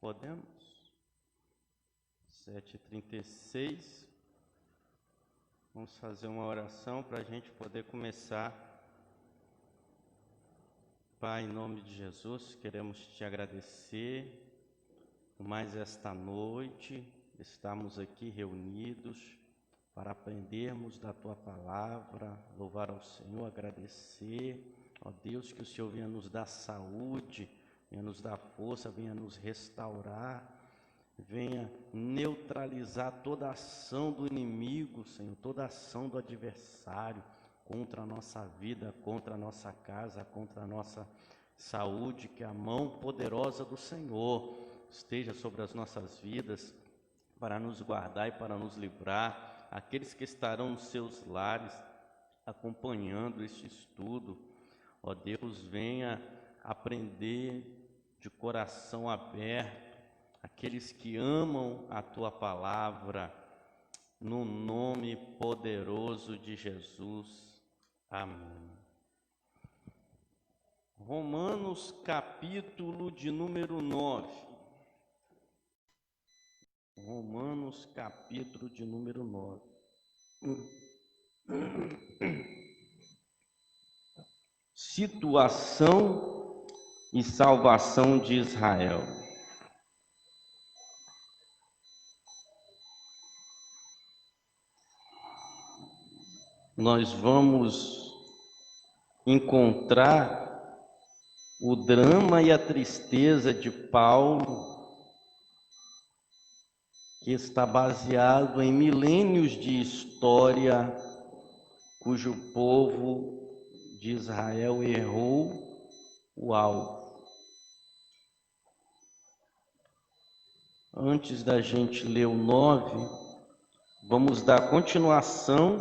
Podemos? 7h36. Vamos fazer uma oração para a gente poder começar. Pai, em nome de Jesus, queremos te agradecer por mais esta noite. Estamos aqui reunidos para aprendermos da Tua Palavra, louvar ao Senhor, agradecer. Ó Deus, que o Senhor venha nos dar saúde, venha nos dar força, venha nos restaurar, venha neutralizar toda a ação do inimigo, Senhor, toda a ação do adversário contra a nossa vida, contra a nossa casa, contra a nossa saúde, que a mão poderosa do Senhor esteja sobre as nossas vidas, para nos guardar e para nos livrar. Aqueles que estarão nos seus lares, acompanhando este estudo, ó Deus, venha aprender de coração aberto, aqueles que amam a Tua Palavra, no nome poderoso de Jesus. Amém. Romanos, capítulo de número 9. Romanos, capítulo de número 9. Situação e salvação de Israel. Nós vamos encontrar o drama e a tristeza de Paulo, que está baseado em milênios de história, cujo povo de Israel errou o alvo. Antes da gente ler o 9, vamos dar continuação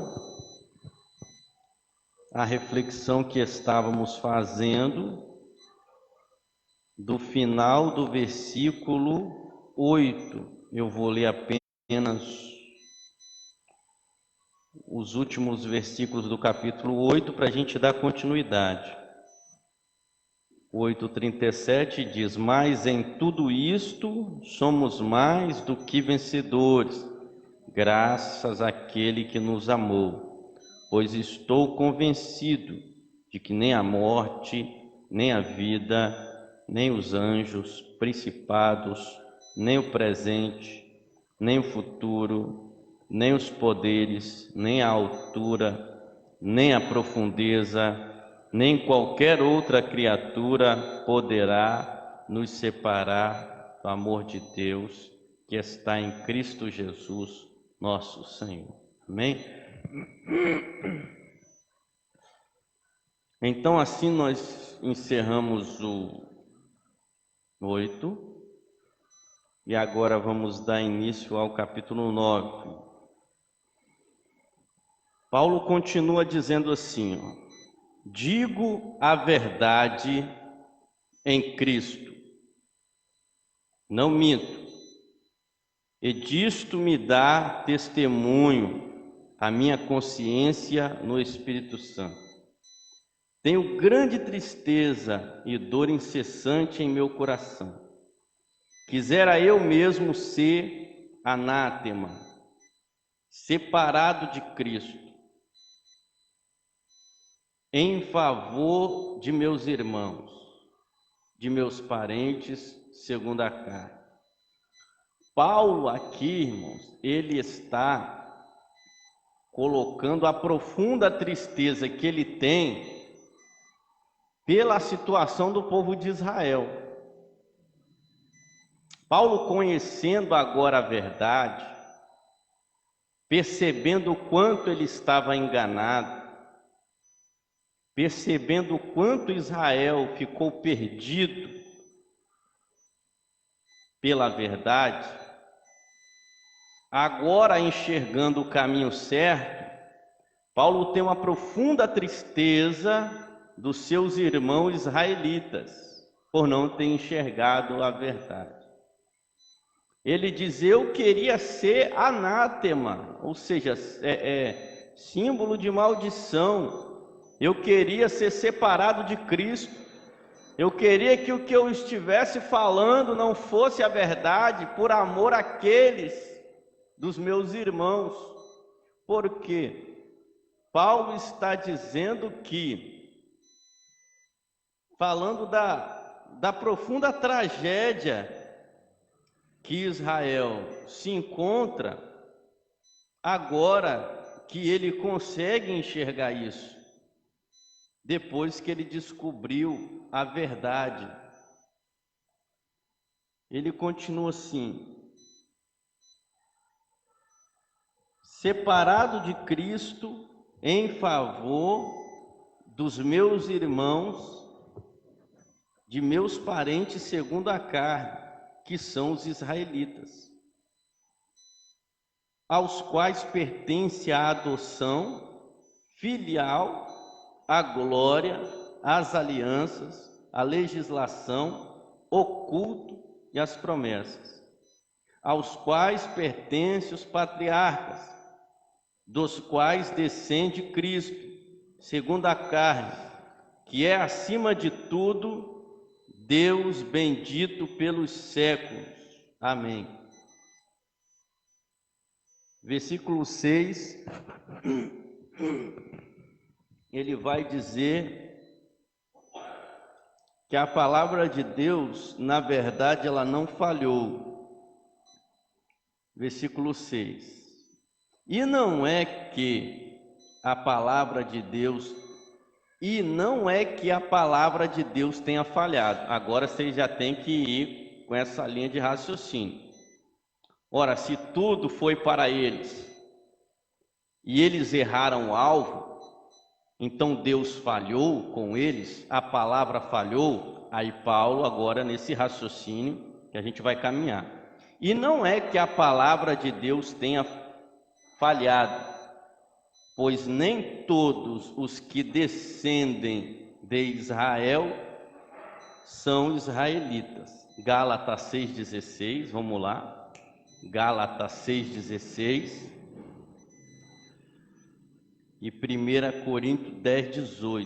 à reflexão que estávamos fazendo do final do versículo 8. Eu vou ler apenas os últimos versículos do capítulo 8 para a gente dar continuidade. 8:37 diz: mas em tudo isto somos mais do que vencedores, graças àquele que nos amou. Pois estou convencido de que nem a morte, nem a vida, nem os anjos, principados, nem o presente, nem o futuro, nem os poderes, nem a altura, nem a profundeza, nem qualquer outra criatura poderá nos separar do amor de Deus que está em Cristo Jesus, nosso Senhor. Amém? Então, assim nós encerramos o 8. E agora vamos dar início ao capítulo 9. Paulo continua dizendo assim: digo a verdade em Cristo, não minto, e disto me dá testemunho a minha consciência no Espírito Santo. Tenho grande tristeza e dor incessante em meu coração. Quisera eu mesmo ser anátema, separado de Cristo, em favor de meus irmãos, de meus parentes, segundo a carne. Paulo aqui, irmãos, ele está colocando a profunda tristeza que ele tem pela situação do povo de Israel. Paulo, conhecendo agora a verdade, percebendo o quanto ele estava enganado, percebendo o quanto Israel ficou perdido pela verdade, agora enxergando o caminho certo, Paulo tem uma profunda tristeza dos seus irmãos israelitas por não ter enxergado a verdade. Ele diz: eu queria ser anátema, ou seja, símbolo de maldição. Eu queria ser separado de Cristo. Eu queria que o que eu estivesse falando não fosse a verdade por amor àqueles dos meus irmãos. Porque Paulo está dizendo que, falando da profunda tragédia que Israel se encontra, agora que ele consegue enxergar isso, depois que ele descobriu a verdade. Ele continua assim: separado de Cristo em favor dos meus irmãos, de meus parentes segundo a carne, que são os israelitas, aos quais pertence a adoção filial, a glória, as alianças, a legislação, o culto e as promessas, aos quais pertencem os patriarcas, dos quais descende Cristo, segundo a carne, que é acima de tudo Deus bendito pelos séculos. Amém. Versículo 6, ele vai dizer que a palavra de Deus, na verdade, ela não falhou. Versículo 6. E não é que a palavra de Deus tenha falhado. Agora vocês já têm que ir com essa linha de raciocínio. Ora, se tudo foi para eles e eles erraram o alvo, então Deus falhou com eles, a palavra falhou. Aí Paulo, agora nesse raciocínio que a gente vai caminhar. E não é que a palavra de Deus tenha falhado, pois nem todos os que descendem de Israel são israelitas. Gálatas 6,16, vamos lá. Gálatas 6,16 e 1 Coríntios 10,18.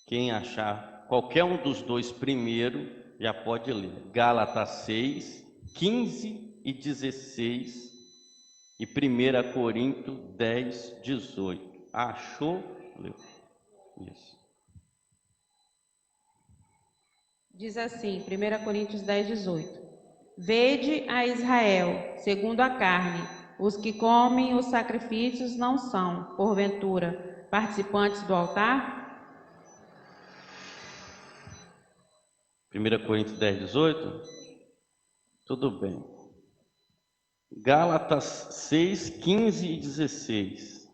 Quem achar qualquer um dos dois primeiro, já pode ler. Gálatas 6, 15 e 16 e 1 Coríntios 10, 18. Achou? Leu. Isso. Diz assim, 1 Coríntios 10, 18. Vede a Israel, segundo a carne, os que comem os sacrifícios não são, porventura, participantes do altar? 1 Coríntios 10, 18? Tudo bem. Gálatas 6, 15 e 16.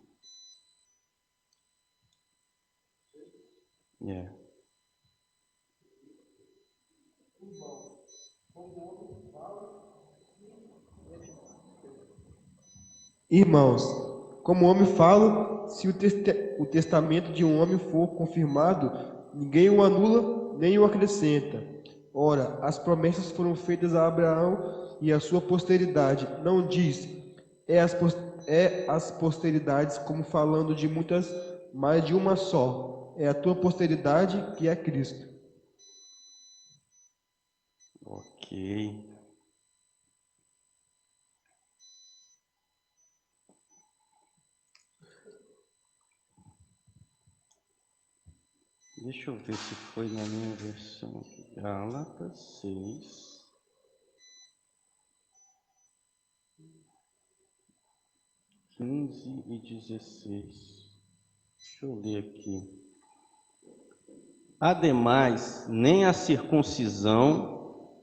Irmãos, como homem falo, se o testamento de um homem for confirmado, ninguém o anula nem o acrescenta. Ora, as promessas foram feitas a Abraão e a sua posteridade. Não diz, as posteridades, como falando de muitas, mas de uma só. É a tua posteridade, que é Cristo. Ok. Deixa eu ver se foi na minha versão aqui. Gálatas 6. E 16. Deixa eu ler aqui. Ademais, nem a circuncisão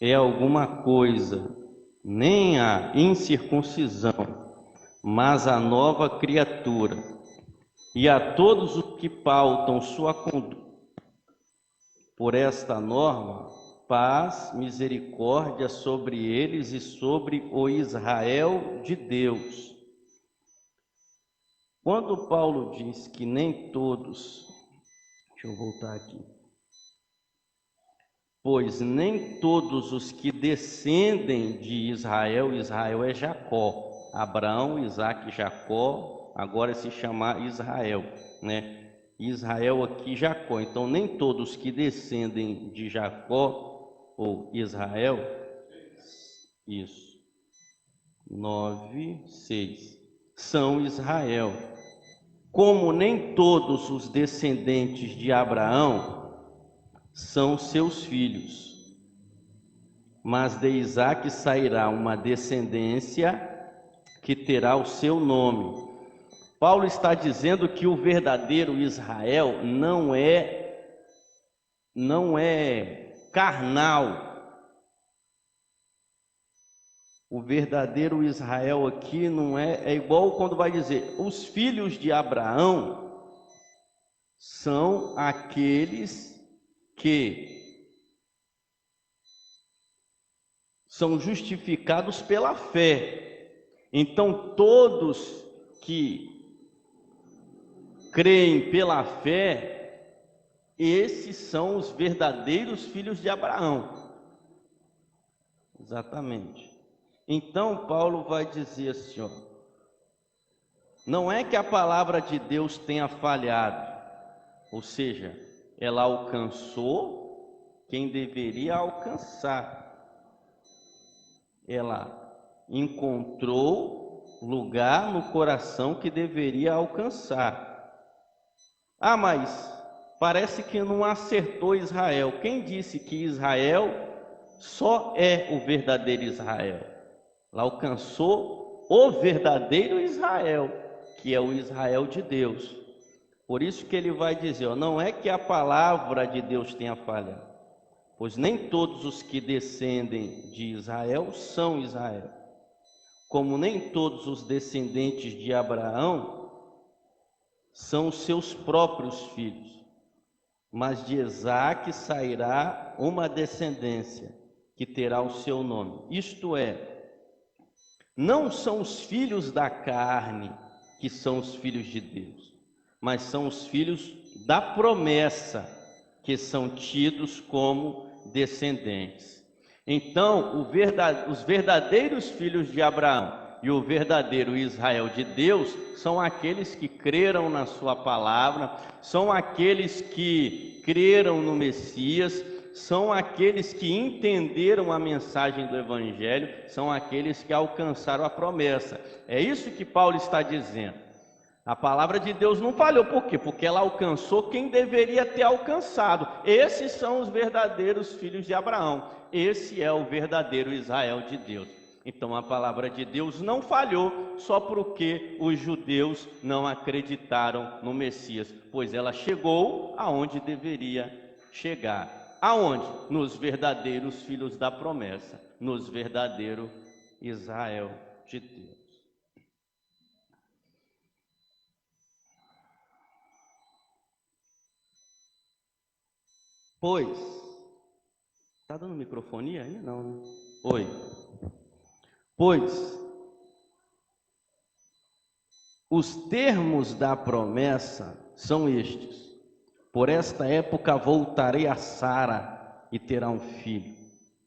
é alguma coisa, nem a incircuncisão, mas a nova criatura. E a todos os que pautam sua conduta por esta norma, paz, misericórdia sobre eles e sobre o Israel de Deus. Quando Paulo diz que nem todos, deixa eu voltar aqui, pois nem todos os que descendem de Israel, Israel é Jacó, Abraão, Isaque e Jacó, agora se chamar Israel, né? Israel aqui, Jacó. Então, nem todos que descendem de Jacó ou Israel, isso, 9, 6, são Israel. Como nem todos os descendentes de Abraão são seus filhos, mas de Isaque sairá uma descendência que terá o seu nome. Paulo está dizendo que o verdadeiro Israel não é carnal. O verdadeiro Israel aqui não é igual quando vai dizer, os filhos de Abraão são aqueles que são justificados pela fé. Então, todos que creem pela fé, esses são os verdadeiros filhos de Abraão. Exatamente. Então, Paulo vai dizer assim, ó, não é que a palavra de Deus tenha falhado, ou seja, ela alcançou quem deveria alcançar. Ela encontrou lugar no coração que deveria alcançar. Ah, mas parece que não acertou Israel. Quem disse que Israel só é o verdadeiro Israel? Ela alcançou o verdadeiro Israel, que é o Israel de Deus. Por isso que ele vai dizer, ó, não é que a palavra de Deus tenha falhado, pois nem todos os que descendem de Israel são Israel, como nem todos os descendentes de Abraão são seus próprios filhos, mas de Isaque sairá uma descendência que terá o seu nome. Isto é, não são os filhos da carne que são os filhos de Deus, mas são os filhos da promessa que são tidos como descendentes. Então, os verdadeiros filhos de Abraão e o verdadeiro Israel de Deus são aqueles que creram na sua palavra, são aqueles que creram no Messias, são aqueles que entenderam a mensagem do Evangelho, são aqueles que alcançaram a promessa. É isso que Paulo está dizendo. A palavra de Deus não falhou, por quê? Porque ela alcançou quem deveria ter alcançado. Esses são os verdadeiros filhos de Abraão. Esse é o verdadeiro Israel de Deus. Então a palavra de Deus não falhou só porque os judeus não acreditaram no Messias, pois ela chegou aonde deveria chegar. Aonde? Nos verdadeiros filhos da promessa, nos verdadeiros Israel de Deus. Pois, está dando microfonia aí? Não, né? Oi. Pois, os termos da promessa são estes: por esta época voltarei a Sara e terá um filho.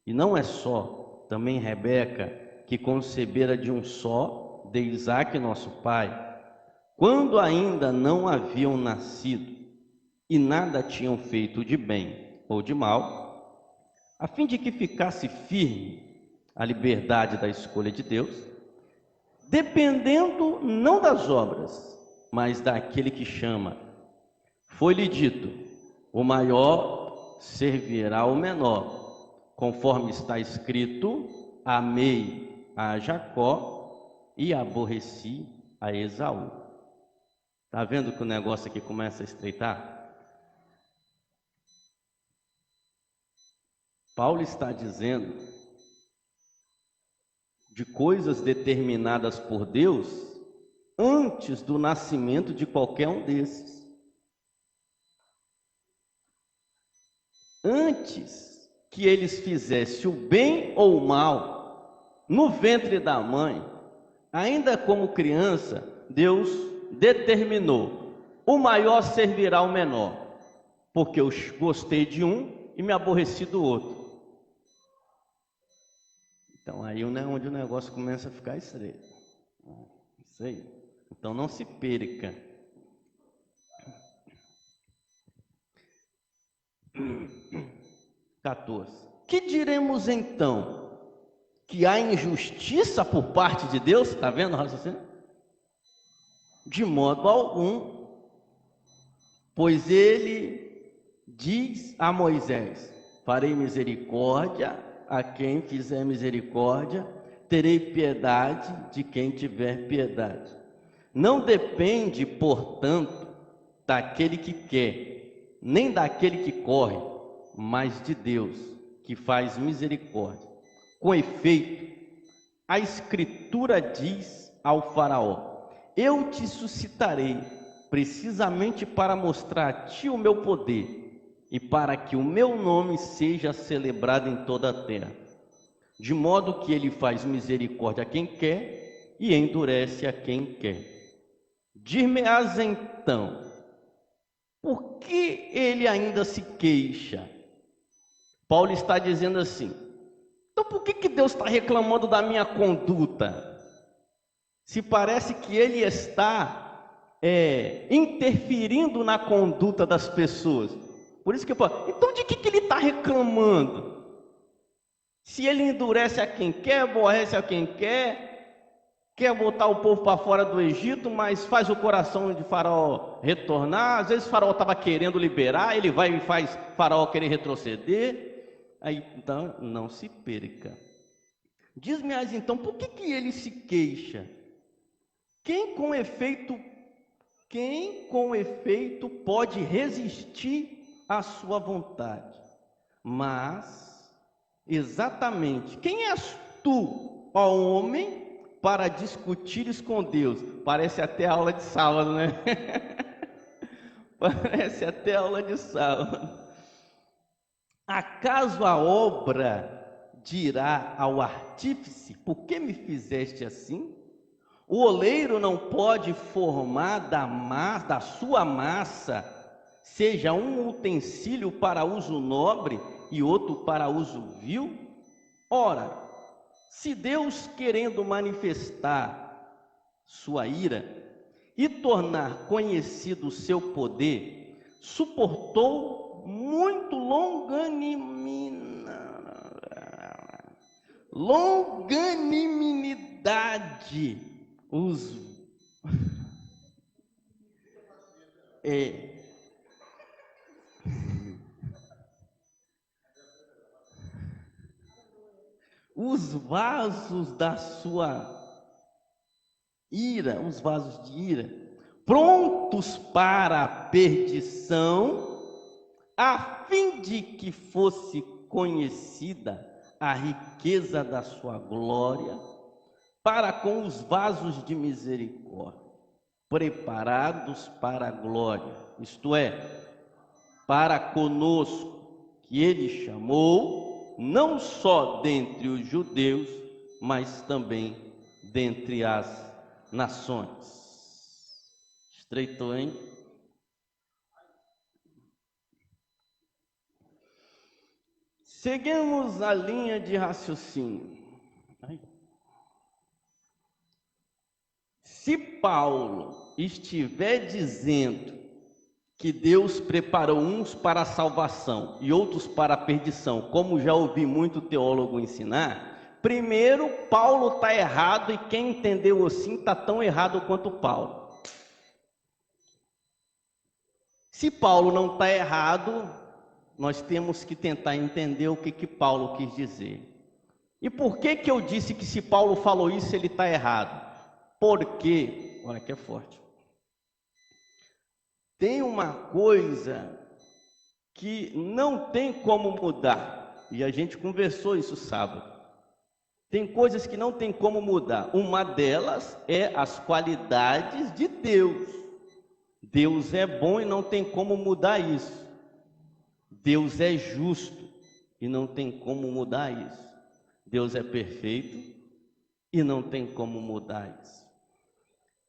E não é só, também Rebeca, que concebera de um só, de Isaque nosso pai, quando ainda não haviam nascido e nada tinham feito de bem ou de mal, a fim de que ficasse firme a liberdade da escolha de Deus, dependendo não das obras, mas daquele que chama. Foi-lhe dito: o maior servirá ao menor, conforme está escrito: amei a Jacó e aborreci a Esaú. Está vendo que o negócio aqui começa a estreitar? Paulo está dizendo de coisas determinadas por Deus antes do nascimento de qualquer um desses. Antes que eles fizessem o bem ou o mal, no ventre da mãe, ainda como criança, Deus determinou: o maior servirá ao menor, porque eu gostei de um e me aborreci do outro. Então aí é onde o negócio começa a ficar estreito. Isso aí. Então não se perca. Que diremos então? Que há injustiça por parte de Deus? Está vendo o raciocínio? De modo algum, pois ele diz a Moisés: farei misericórdia a quem fizer misericórdia, terei piedade de quem tiver piedade. Não depende, portanto, daquele que quer, nem daquele que corre, mas de Deus, que faz misericórdia. Com efeito, a Escritura diz ao faraó: eu te suscitarei, precisamente para mostrar a ti o meu poder, e para que o meu nome seja celebrado em toda a terra. De modo que ele faz misericórdia a quem quer, e endurece a quem quer. Dir-me-ás então, por que ele ainda se queixa? Paulo está dizendo assim: então por que Deus está reclamando da minha conduta? Se parece que ele está interferindo na conduta das pessoas. Por isso que eu falo, então de que ele está reclamando? Se ele endurece a quem quer, aborrece a quem quer botar o povo para fora do Egito, mas faz o coração de Faraó retornar. Às vezes Faraó estava querendo liberar, ele vai e faz Faraó querer retroceder. Aí, então, não se perca. Diz-me então, por que ele se queixa? Quem com efeito pode resistir à sua vontade? Mas, exatamente, quem és tu, ó homem, para discutires com Deus? Parece até aula de sábado, né? Parece até aula de sábado. Acaso a obra dirá ao artífice: por que me fizeste assim? O oleiro não pode formar da sua massa, seja um utensílio para uso nobre e outro para uso vil? Ora, se Deus, querendo manifestar sua ira e tornar conhecido o seu poder, suportou muito longanimidade os vasos da sua ira, os vasos de ira, prontos para a perdição, a fim de que fosse conhecida a riqueza da sua glória, para com os vasos de misericórdia, preparados para a glória, isto é, para conosco, que ele chamou, não só dentre os judeus, mas também dentre as nações. Estreitou, hein? Seguimos a linha de raciocínio. Se Paulo estiver dizendo que Deus preparou uns para a salvação e outros para a perdição, como já ouvi muito teólogo ensinar, primeiro, Paulo está errado, e quem entendeu assim está tão errado quanto Paulo. Se Paulo não está errado, nós temos que tentar entender o que Paulo quis dizer. E por que eu disse que se Paulo falou isso, ele está errado? Porque, olha que é forte, tem uma coisa que não tem como mudar, e a gente conversou isso sábado. Tem coisas que não tem como mudar. Uma delas é as qualidades de Deus. Deus é bom e não tem como mudar isso. Deus é justo e não tem como mudar isso. Deus é perfeito e não tem como mudar isso.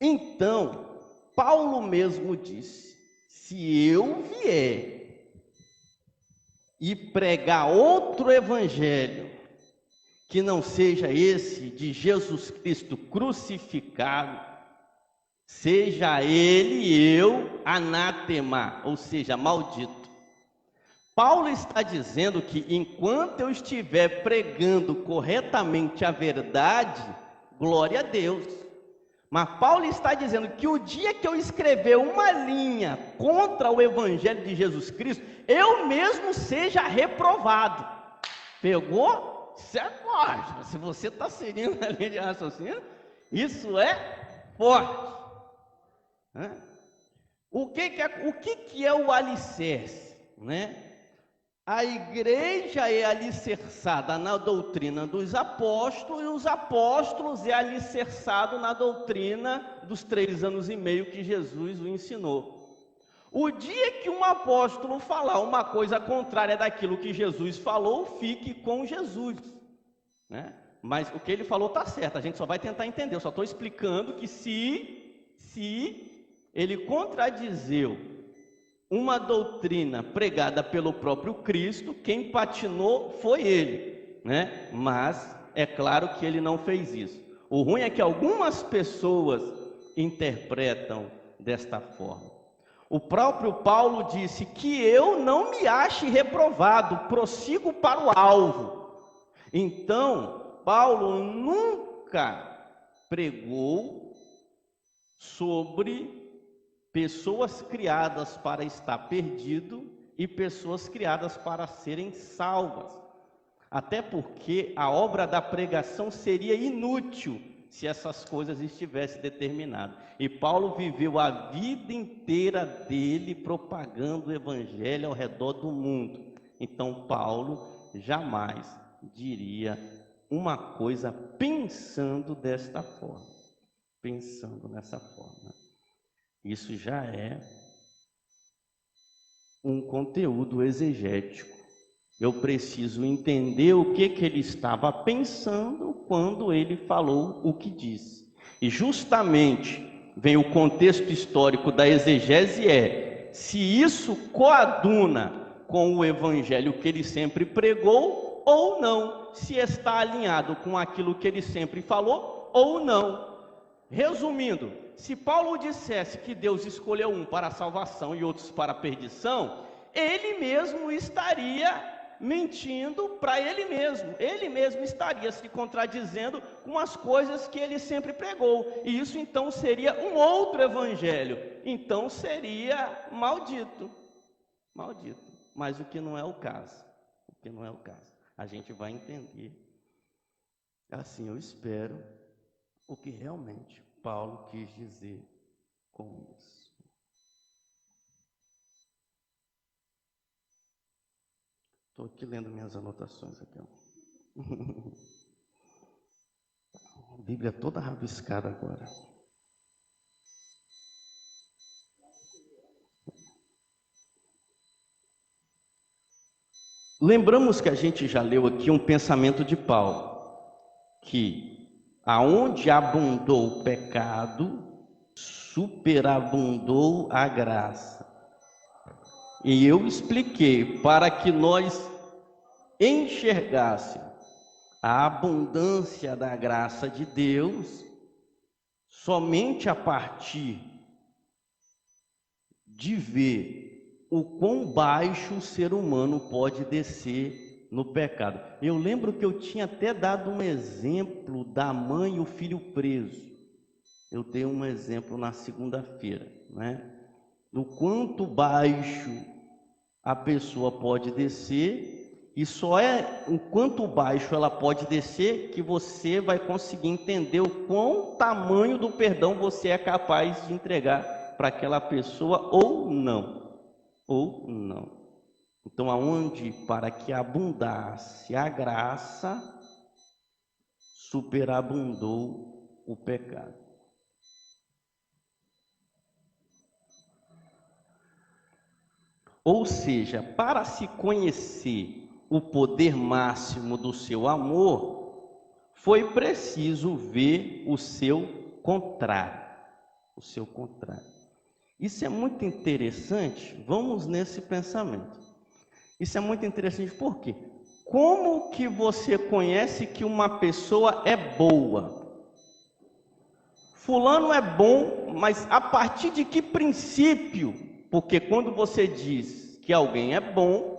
Então, Paulo mesmo disse: se eu vier e pregar outro evangelho que não seja esse de Jesus Cristo crucificado, seja ele e eu anátema, ou seja, maldito. Paulo está dizendo que enquanto eu estiver pregando corretamente a verdade, glória a Deus. Mas Paulo está dizendo que o dia que eu escrever uma linha contra o Evangelho de Jesus Cristo, eu mesmo seja reprovado. Pegou? Certo? Se você está seguindo a linha de raciocínio, isso é forte. O que é o alicerce? A igreja é alicerçada na doutrina dos apóstolos, e os apóstolos é alicerçado na doutrina dos 3 anos e meio que Jesus o ensinou. O dia que um apóstolo falar uma coisa contrária daquilo que Jesus falou, fique com Jesus, Mas o que ele falou está certo, a gente só vai tentar entender. Eu só estou explicando que se ele contradizeu uma doutrina pregada pelo próprio Cristo, quem patinou foi ele, Mas é claro que ele não fez isso. O ruim é que algumas pessoas interpretam desta forma. O próprio Paulo disse que eu não me ache reprovado, prossigo para o alvo. Então, Paulo nunca pregou sobre pessoas criadas para estar perdido e pessoas criadas para serem salvas. Até porque a obra da pregação seria inútil se essas coisas estivessem determinadas. E Paulo viveu a vida inteira dele propagando o evangelho ao redor do mundo. Então Paulo jamais diria uma coisa pensando desta forma, pensando nessa forma. Isso já é um conteúdo exegético. Eu preciso entender o que ele estava pensando quando ele falou o que disse. E justamente vem o contexto histórico da exegese, se isso coaduna com o evangelho que ele sempre pregou ou não, se está alinhado com aquilo que ele sempre falou ou não. Resumindo, se Paulo dissesse que Deus escolheu um para a salvação e outros para a perdição, ele mesmo estaria mentindo para ele mesmo estaria se contradizendo com as coisas que ele sempre pregou, e isso então seria um outro evangelho, então seria maldito, mas o que não é o caso, a gente vai entender, assim eu espero, o que realmente Paulo quis dizer com isso. Estou aqui lendo minhas anotações aqui. A Bíblia toda rabiscada agora. Lembramos que a gente já leu aqui um pensamento de Paulo, que aonde abundou o pecado, superabundou a graça. E eu expliquei para que nós enxergássemos a abundância da graça de Deus somente a partir de ver o quão baixo o ser humano pode descer no pecado. Eu lembro que eu tinha até dado um exemplo da mãe e o filho preso. Eu dei um exemplo na segunda-feira, do quanto baixo a pessoa pode descer, e só é o quanto baixo ela pode descer que você vai conseguir entender o quão tamanho do perdão você é capaz de entregar para aquela pessoa ou não. Então, aonde para que abundasse a graça, superabundou o pecado. Ou seja, para se conhecer o poder máximo do seu amor, foi preciso ver o seu contrário. Isso é muito interessante, vamos nesse pensamento. Isso é muito interessante, por quê? Como que você conhece que uma pessoa é boa? fulano é bom, mas a partir de que princípio? Porque quando você diz que alguém é bom,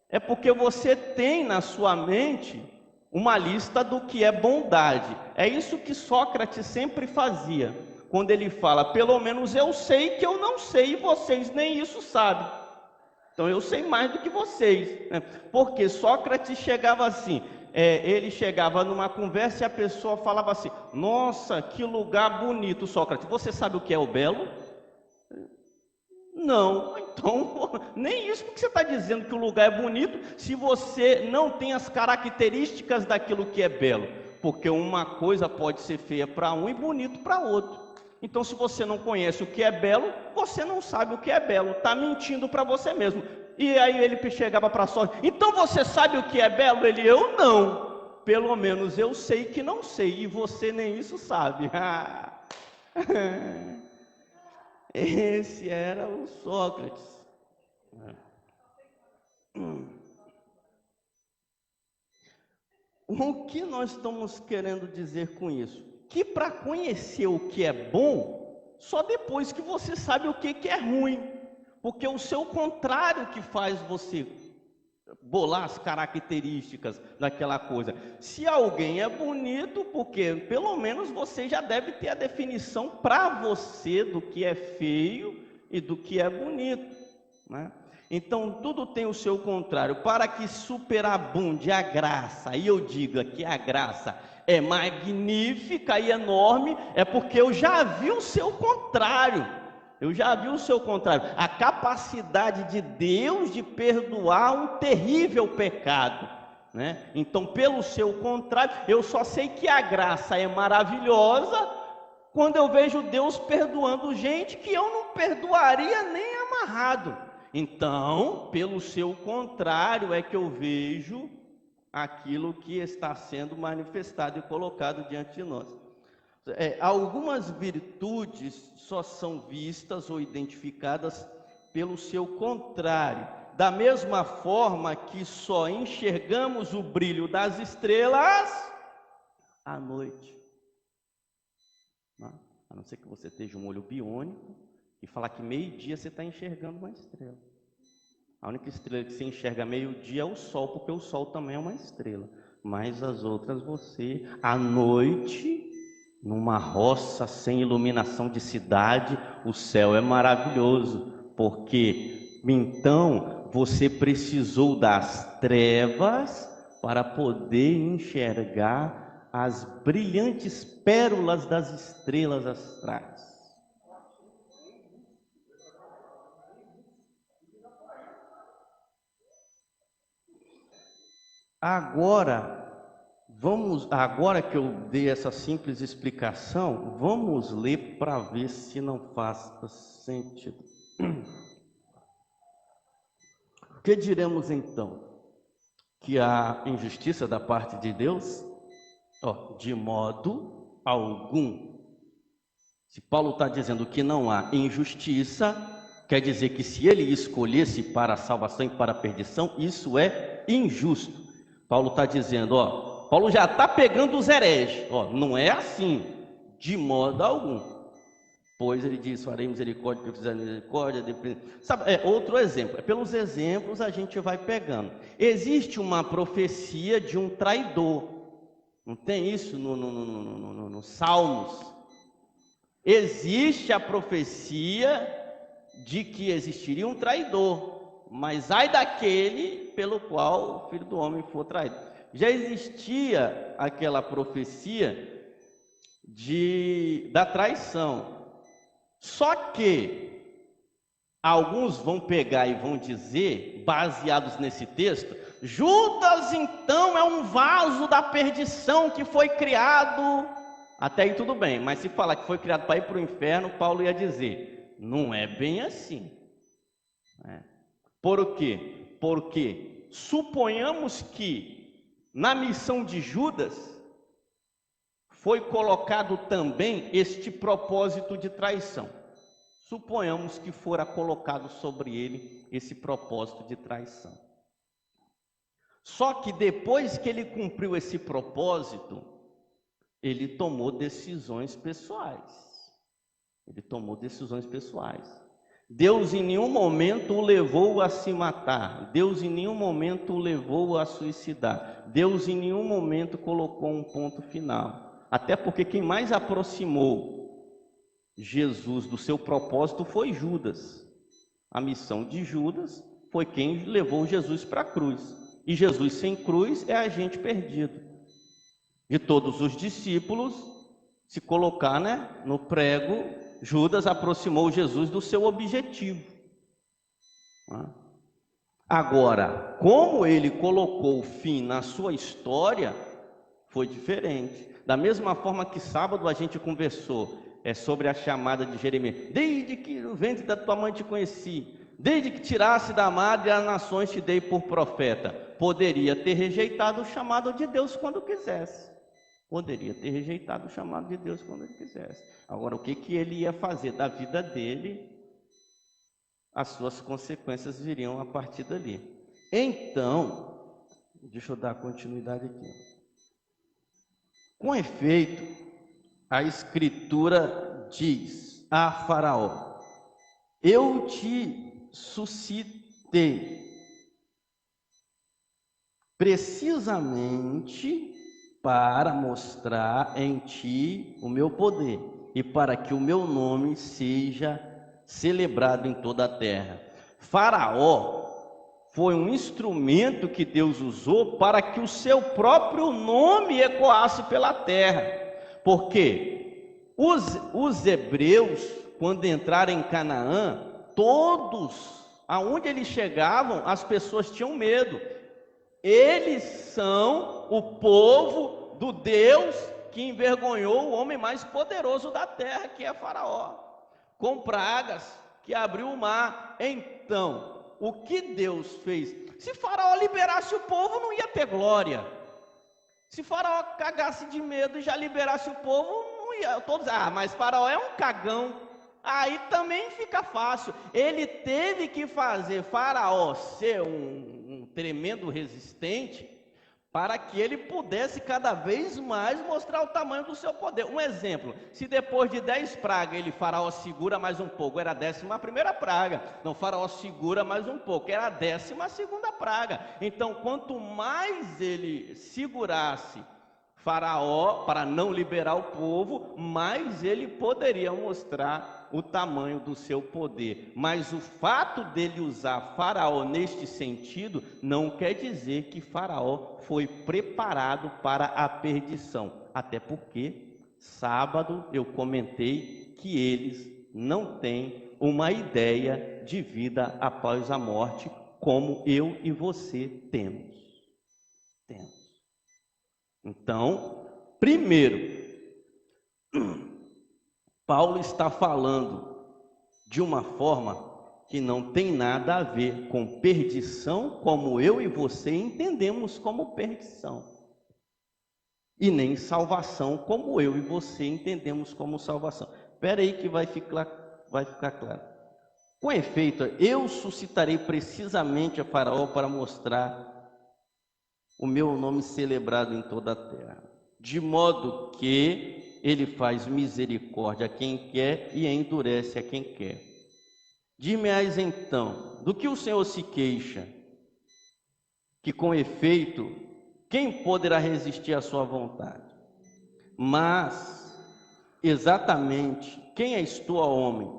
é porque você tem na sua mente uma lista do que é bondade. É isso que Sócrates sempre fazia, quando ele fala, pelo menos eu sei que eu não sei e vocês nem isso sabem. Então eu sei mais do que vocês, né? Porque Sócrates chegava assim, ele chegava numa conversa e a pessoa falava assim, nossa, que lugar bonito, Sócrates, você sabe o que é o belo? Não, então, nem isso porque você está dizendo que o lugar é bonito, se você não tem as características daquilo que é belo, porque uma coisa pode ser feia para um e bonito para outro. Então, se você não conhece o que é belo, você não sabe o que é belo, está mentindo para você mesmo. E aí ele chegava para Sócrates, então você sabe o que é belo? Ele, eu não, pelo menos eu sei que não sei, e você nem isso sabe. Esse era o Sócrates. O que nós estamos querendo dizer com isso? Que para conhecer o que é bom, só depois que você sabe o que é ruim, porque o seu contrário que faz você bolar as características daquela coisa. Se alguém é bonito, porque pelo menos você já deve ter a definição para você do que é feio e do que é bonito, né? Então tudo tem o seu contrário, para que superabunde a graça, e eu diga que a graça é magnífica e enorme, é porque eu já vi o seu contrário. Eu já vi o seu contrário, a capacidade de Deus de perdoar um terrível pecado, né? Então, pelo seu contrário, eu só sei que a graça é maravilhosa quando eu vejo Deus perdoando gente que eu não perdoaria nem amarrado. Então, pelo seu contrário, é que eu vejo aquilo que está sendo manifestado e colocado diante de nós. Algumas virtudes só são vistas ou identificadas pelo seu contrário, da mesma forma que só enxergamos o brilho das estrelas à noite, a não ser que você esteja um olho biônico e falar que meio-dia você está enxergando uma estrela. A única estrela que você enxerga meio-dia é o sol, porque o sol também é uma estrela, mas as outras você, à noite, numa roça sem iluminação de cidade, o céu é maravilhoso, porque então você precisou das trevas para poder enxergar as brilhantes pérolas das estrelas astrais. Agora que eu dei essa simples explicação, vamos ler para ver se não faz sentido. O que diremos então? Que há injustiça da parte de Deus? De modo algum. Se Paulo está dizendo que não há injustiça, quer dizer que se ele escolhesse para a salvação e para a perdição, isso é injusto. Paulo está dizendo, Paulo já está pegando os hereges, não é assim, de modo algum. Pois ele diz, farei misericórdia para fizer misericórdia. Sabe, outro exemplo, pelos exemplos a gente vai pegando. Existe uma profecia de um traidor, não tem isso no Salmos? Existe a profecia de que existiria um traidor, mas ai daquele pelo qual o Filho do Homem for traído. Já existia aquela profecia da traição, só que alguns vão pegar e vão dizer, baseados nesse texto, Judas então é um vaso da perdição que foi criado, até aí tudo bem, mas se falar que foi criado para ir para o inferno, Paulo ia dizer, não é bem assim. Por quê? Porque suponhamos que na missão de Judas foi colocado também este propósito de traição. Suponhamos que fora colocado sobre ele esse propósito de traição. Só que depois que ele cumpriu esse propósito, ele tomou decisões pessoais. Ele tomou decisões pessoais. Deus em nenhum momento o levou a se matar. Deus em nenhum momento o levou a suicidar. Deus em nenhum momento colocou um ponto final. Até porque quem mais aproximou Jesus do seu propósito foi Judas. A missão de Judas foi quem levou Jesus para a cruz. E Jesus sem cruz é agente perdido. De todos os discípulos, se colocar, no prego, Judas aproximou Jesus do seu objetivo. Agora, como ele colocou o fim na sua história, foi diferente. Da mesma forma que sábado a gente conversou sobre a chamada de Jeremias. Desde que no ventre da tua mãe te conheci, desde que tirasse da madre as nações te dei por profeta. Poderia ter rejeitado o chamado de Deus quando quisesse. Poderia ter rejeitado o chamado de Deus quando ele quisesse. Agora, o que ele ia fazer da vida dele, as suas consequências viriam a partir dali. Então, deixa eu dar continuidade aqui. Com efeito, a Escritura diz a Faraó: eu te suscitei precisamente para mostrar em ti o meu poder e para que o meu nome seja celebrado em toda a terra. Faraó foi um instrumento que Deus usou para que o seu próprio nome ecoasse pela terra. Porque os hebreus, quando entraram em Canaã, todos, aonde eles chegavam, as pessoas tinham medo. Eles são o povo do Deus que envergonhou o homem mais poderoso da terra, que é Faraó, com pragas, que abriu o mar. Então, o que Deus fez? Se Faraó liberasse o povo, não ia ter glória. Se Faraó cagasse de medo e já liberasse o povo, não ia. Todos, mas Faraó é um cagão. Aí também fica fácil. Ele teve que fazer Faraó ser um tremendo resistente para que ele pudesse cada vez mais mostrar o tamanho do seu poder. Um exemplo: se depois de 10 pragas Faraó segura mais um pouco, era a 11ª praga. Não, Faraó segura mais um pouco, era a 12ª praga. Então, quanto mais ele segurasse Faraó para não liberar o povo, mais ele poderia mostrar o tamanho do seu poder. Mas o fato dele usar Faraó neste sentido não quer dizer que Faraó foi preparado para a perdição. Até porque sábado eu comentei que eles não têm uma ideia de vida após a morte como eu e você temos. Então, primeiro, Paulo está falando de uma forma que não tem nada a ver com perdição, como eu e você entendemos como perdição, e nem salvação, como eu e você entendemos como salvação. Espera aí que vai ficar claro. Com efeito, eu suscitarei precisamente a Faraó para mostrar o meu nome celebrado em toda a terra, de modo que ele faz misericórdia a quem quer e endurece a quem quer. Dir-me-ás então, do que o Senhor se queixa? Que com efeito, quem poderá resistir à sua vontade? Mas, exatamente, quem és tu, ó homem,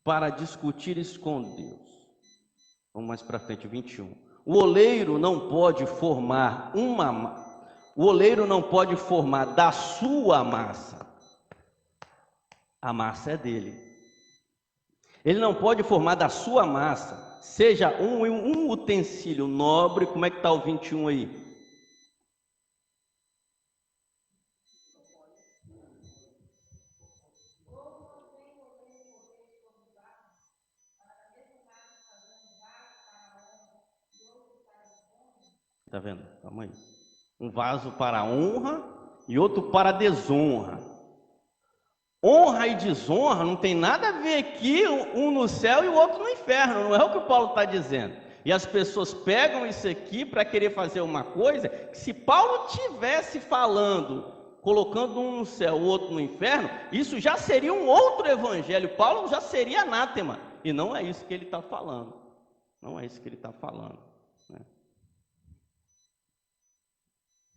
para discutires com Deus? Vamos mais para frente, 21. O oleiro não pode formar da sua massa. A massa é dele. Ele não pode formar da sua massa, seja um utensílio nobre. Como é que está o 21 aí? Está vendo? Calma aí. Um vaso para honra e outro para desonra. Honra e desonra não tem nada a ver aqui, um no céu e o outro no inferno. Não é o que o Paulo está dizendo. E as pessoas pegam isso aqui para querer fazer uma coisa que, se Paulo tivesse falando, colocando um no céu, o outro no inferno, isso já seria um outro evangelho. Paulo já seria anátema. E não é isso que ele está falando. Não é isso que ele está falando, né?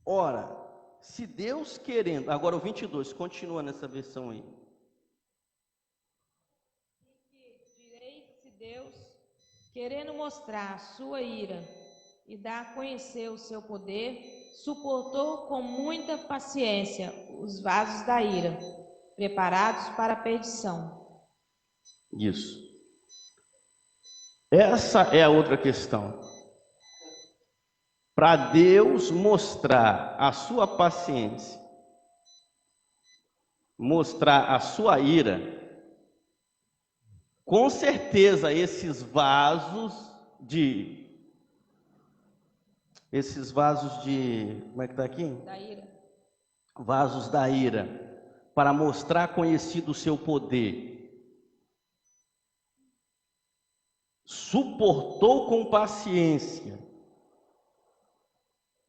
Ora, se Deus querendo... Agora o 22, continua nessa versão aí. Direi se Deus, querendo mostrar a sua ira e dar a conhecer o seu poder, suportou com muita paciência os vasos da ira, preparados para a perdição. Isso. Essa é a outra questão. Para Deus mostrar a sua paciência, mostrar a sua ira, com certeza esses vasos de... Como é que está aqui? Da ira. Vasos da ira, para mostrar conhecido o seu poder. Suportou com paciência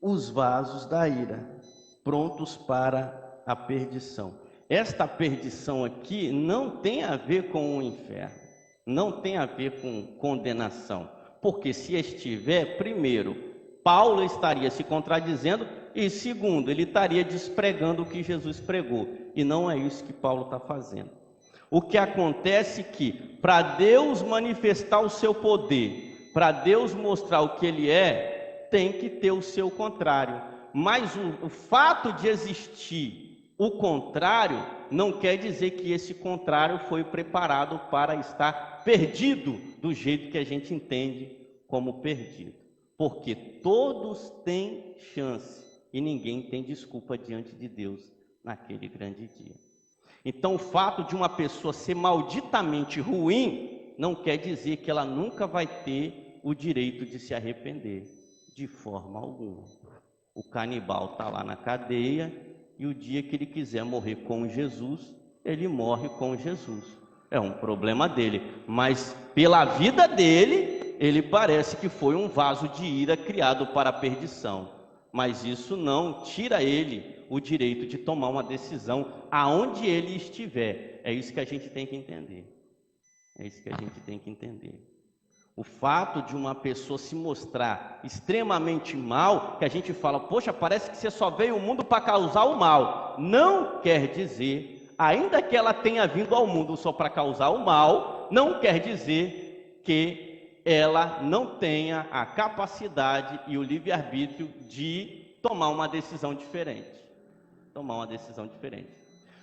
os vasos da ira, prontos para a perdição. Esta perdição aqui não tem a ver com o inferno, não tem a ver com condenação, porque se estiver, primeiro, Paulo estaria se contradizendo, e segundo, ele estaria despregando o que Jesus pregou, e não é isso que Paulo está fazendo. O que acontece é que, para Deus manifestar o seu poder, para Deus mostrar o que ele é, tem que ter o seu contrário. Mas o fato de existir o contrário não quer dizer que esse contrário foi preparado para estar perdido do jeito que a gente entende como perdido. Porque todos têm chance e ninguém tem desculpa diante de Deus naquele grande dia. Então, o fato de uma pessoa ser malditamente ruim não quer dizer que ela nunca vai ter o direito de se arrepender. De forma alguma. O canibal está lá na cadeia e o dia que ele quiser morrer com Jesus, ele morre com Jesus. É um problema dele, mas pela vida dele, ele parece que foi um vaso de ira criado para a perdição. Mas isso não tira ele o direito de tomar uma decisão aonde ele estiver. É isso que a gente tem que entender. É isso que a gente tem que entender. O fato de uma pessoa se mostrar extremamente mal, que a gente fala, poxa, parece que você só veio ao mundo para causar o mal. Não quer dizer, ainda que ela tenha vindo ao mundo só para causar o mal, não quer dizer que ela não tenha a capacidade e o livre-arbítrio de tomar uma decisão diferente. Tomar uma decisão diferente.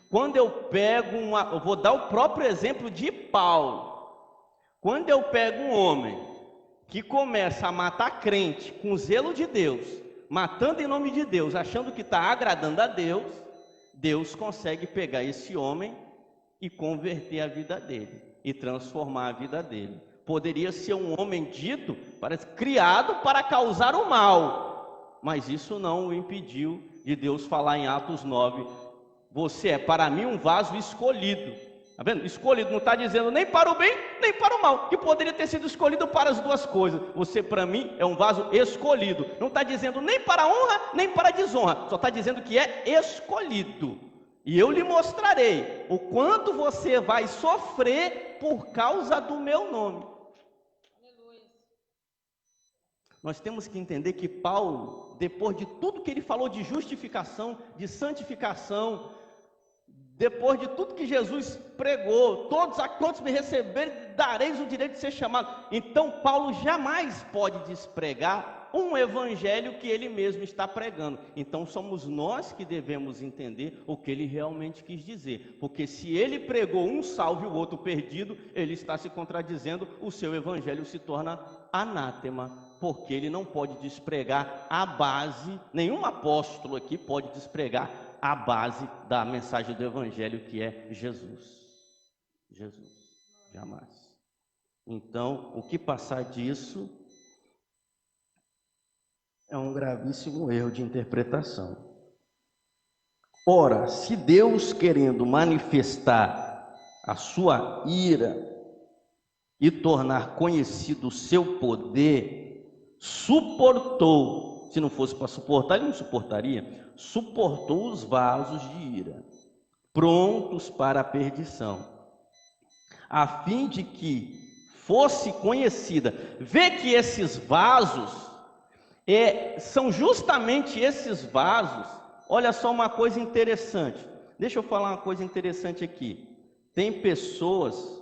Quando eu pego eu vou dar o próprio exemplo de Paulo. Quando eu pego um homem que começa a matar crente com zelo de Deus, matando em nome de Deus, achando que está agradando a Deus, Deus consegue pegar esse homem e converter a vida dele, e transformar a vida dele. Poderia ser um homem dito, parece, criado para causar o mal, mas isso não o impediu de Deus falar em Atos 9, você é para mim um vaso escolhido. Está vendo? Escolhido, não está dizendo nem para o bem, nem para o mal, que poderia ter sido escolhido para as duas coisas. Você, para mim, é um vaso escolhido. Não está dizendo nem para a honra, nem para a desonra. Só está dizendo que é escolhido. E eu lhe mostrarei o quanto você vai sofrer por causa do meu nome. Aleluia. Nós temos que entender que Paulo, depois de tudo que ele falou de justificação, de santificação, depois de tudo que Jesus pregou, todos a quantos me receberem, dareis o direito de ser chamado. Então Paulo jamais pode despregar um evangelho que ele mesmo está pregando. Então somos nós que devemos entender o que ele realmente quis dizer. Porque se ele pregou um salvo e o outro perdido, ele está se contradizendo, o seu evangelho se torna anátema. Porque ele não pode despregar a base, nenhum apóstolo aqui pode despregar a base da mensagem do evangelho, que é Jesus. Jesus, jamais. Então, o que passar disso é um gravíssimo erro de interpretação. Ora, se Deus, querendo manifestar a sua ira e tornar conhecido o seu poder, suportou, se não fosse para suportar, ele não suportaria, suportou os vasos de ira, prontos para a perdição, a fim de que fosse conhecida. Vê que esses vasos, são justamente esses vasos. Olha só uma coisa interessante, deixa eu falar uma coisa interessante aqui. Tem pessoas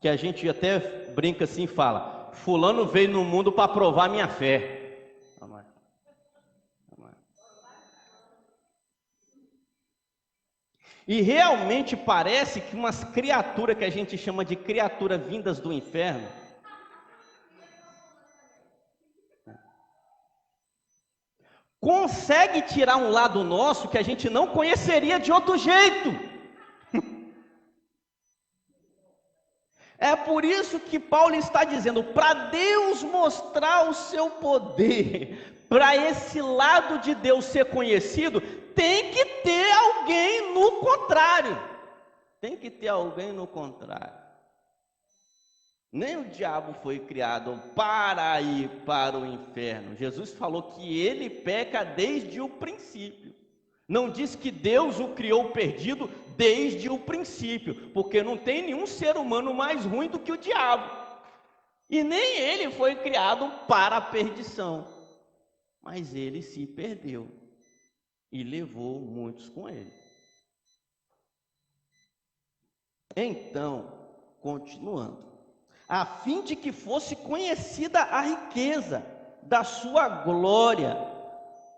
que a gente até brinca assim e fala: fulano veio no mundo para provar minha fé. E realmente parece que umas criaturas que a gente chama de criaturas vindas do inferno, consegue tirar um lado nosso que a gente não conheceria de outro jeito. É por isso que Paulo está dizendo, para Deus mostrar o seu poder, para esse lado de Deus ser conhecido, tem que ter alguém no contrário. Tem que ter alguém no contrário. Nem o diabo foi criado para ir para o inferno. Jesus falou que ele peca desde o princípio. Não diz que Deus o criou perdido desde o princípio, porque não tem nenhum ser humano mais ruim do que o diabo. E nem ele foi criado para a perdição. Mas ele se perdeu e levou muitos com ele. Então, continuando, a fim de que fosse conhecida a riqueza da sua glória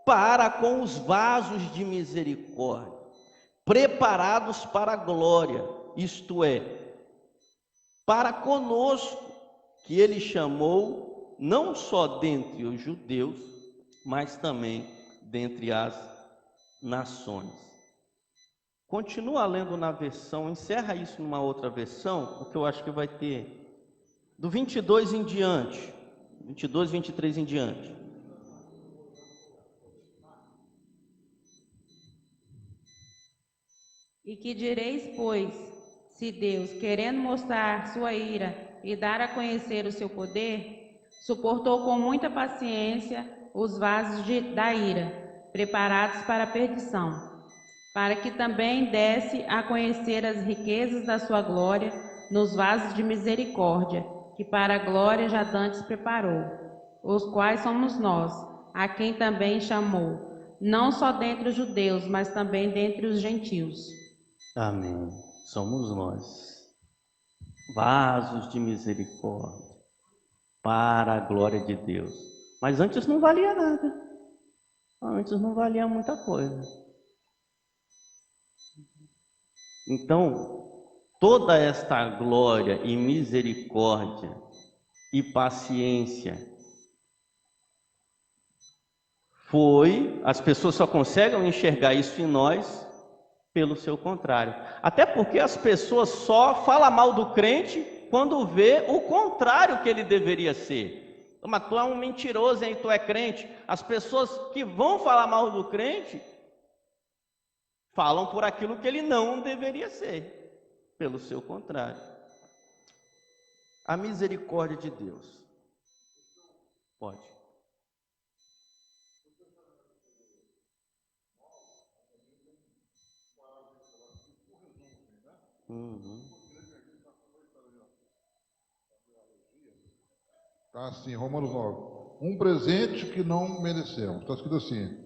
para com os vasos de misericórdia, preparados para a glória, isto é, para conosco, que ele chamou não só dentre os judeus, mas também dentre as nações. Continua lendo na versão, encerra isso numa outra versão, porque eu acho que vai ter do 22 em diante, 22, 23 em diante. E que direis, pois, se Deus, querendo mostrar sua ira e dar a conhecer o seu poder, suportou com muita paciência os vasos da ira, preparados para a perdição, para que também desse a conhecer as riquezas da sua glória nos vasos de misericórdia, que para a glória já dantes preparou, os quais somos nós, a quem também chamou, não só dentre os judeus, mas também dentre os gentios. Amém. Somos nós, vasos de misericórdia, para a glória de Deus. Mas antes não valia nada. Antes não valia muita coisa. Então, toda esta glória e misericórdia e paciência as pessoas só conseguem enxergar isso em nós pelo seu contrário. Até porque as pessoas só falam mal do crente quando vê o contrário que ele deveria ser. Mas tu é um mentiroso, hein? Tu é crente. As pessoas que vão falar mal do crente falam por aquilo que ele não deveria ser, pelo seu contrário. A misericórdia de Deus. Pode. Está assim, Romanos 9. Um presente que não merecemos. Está escrito assim: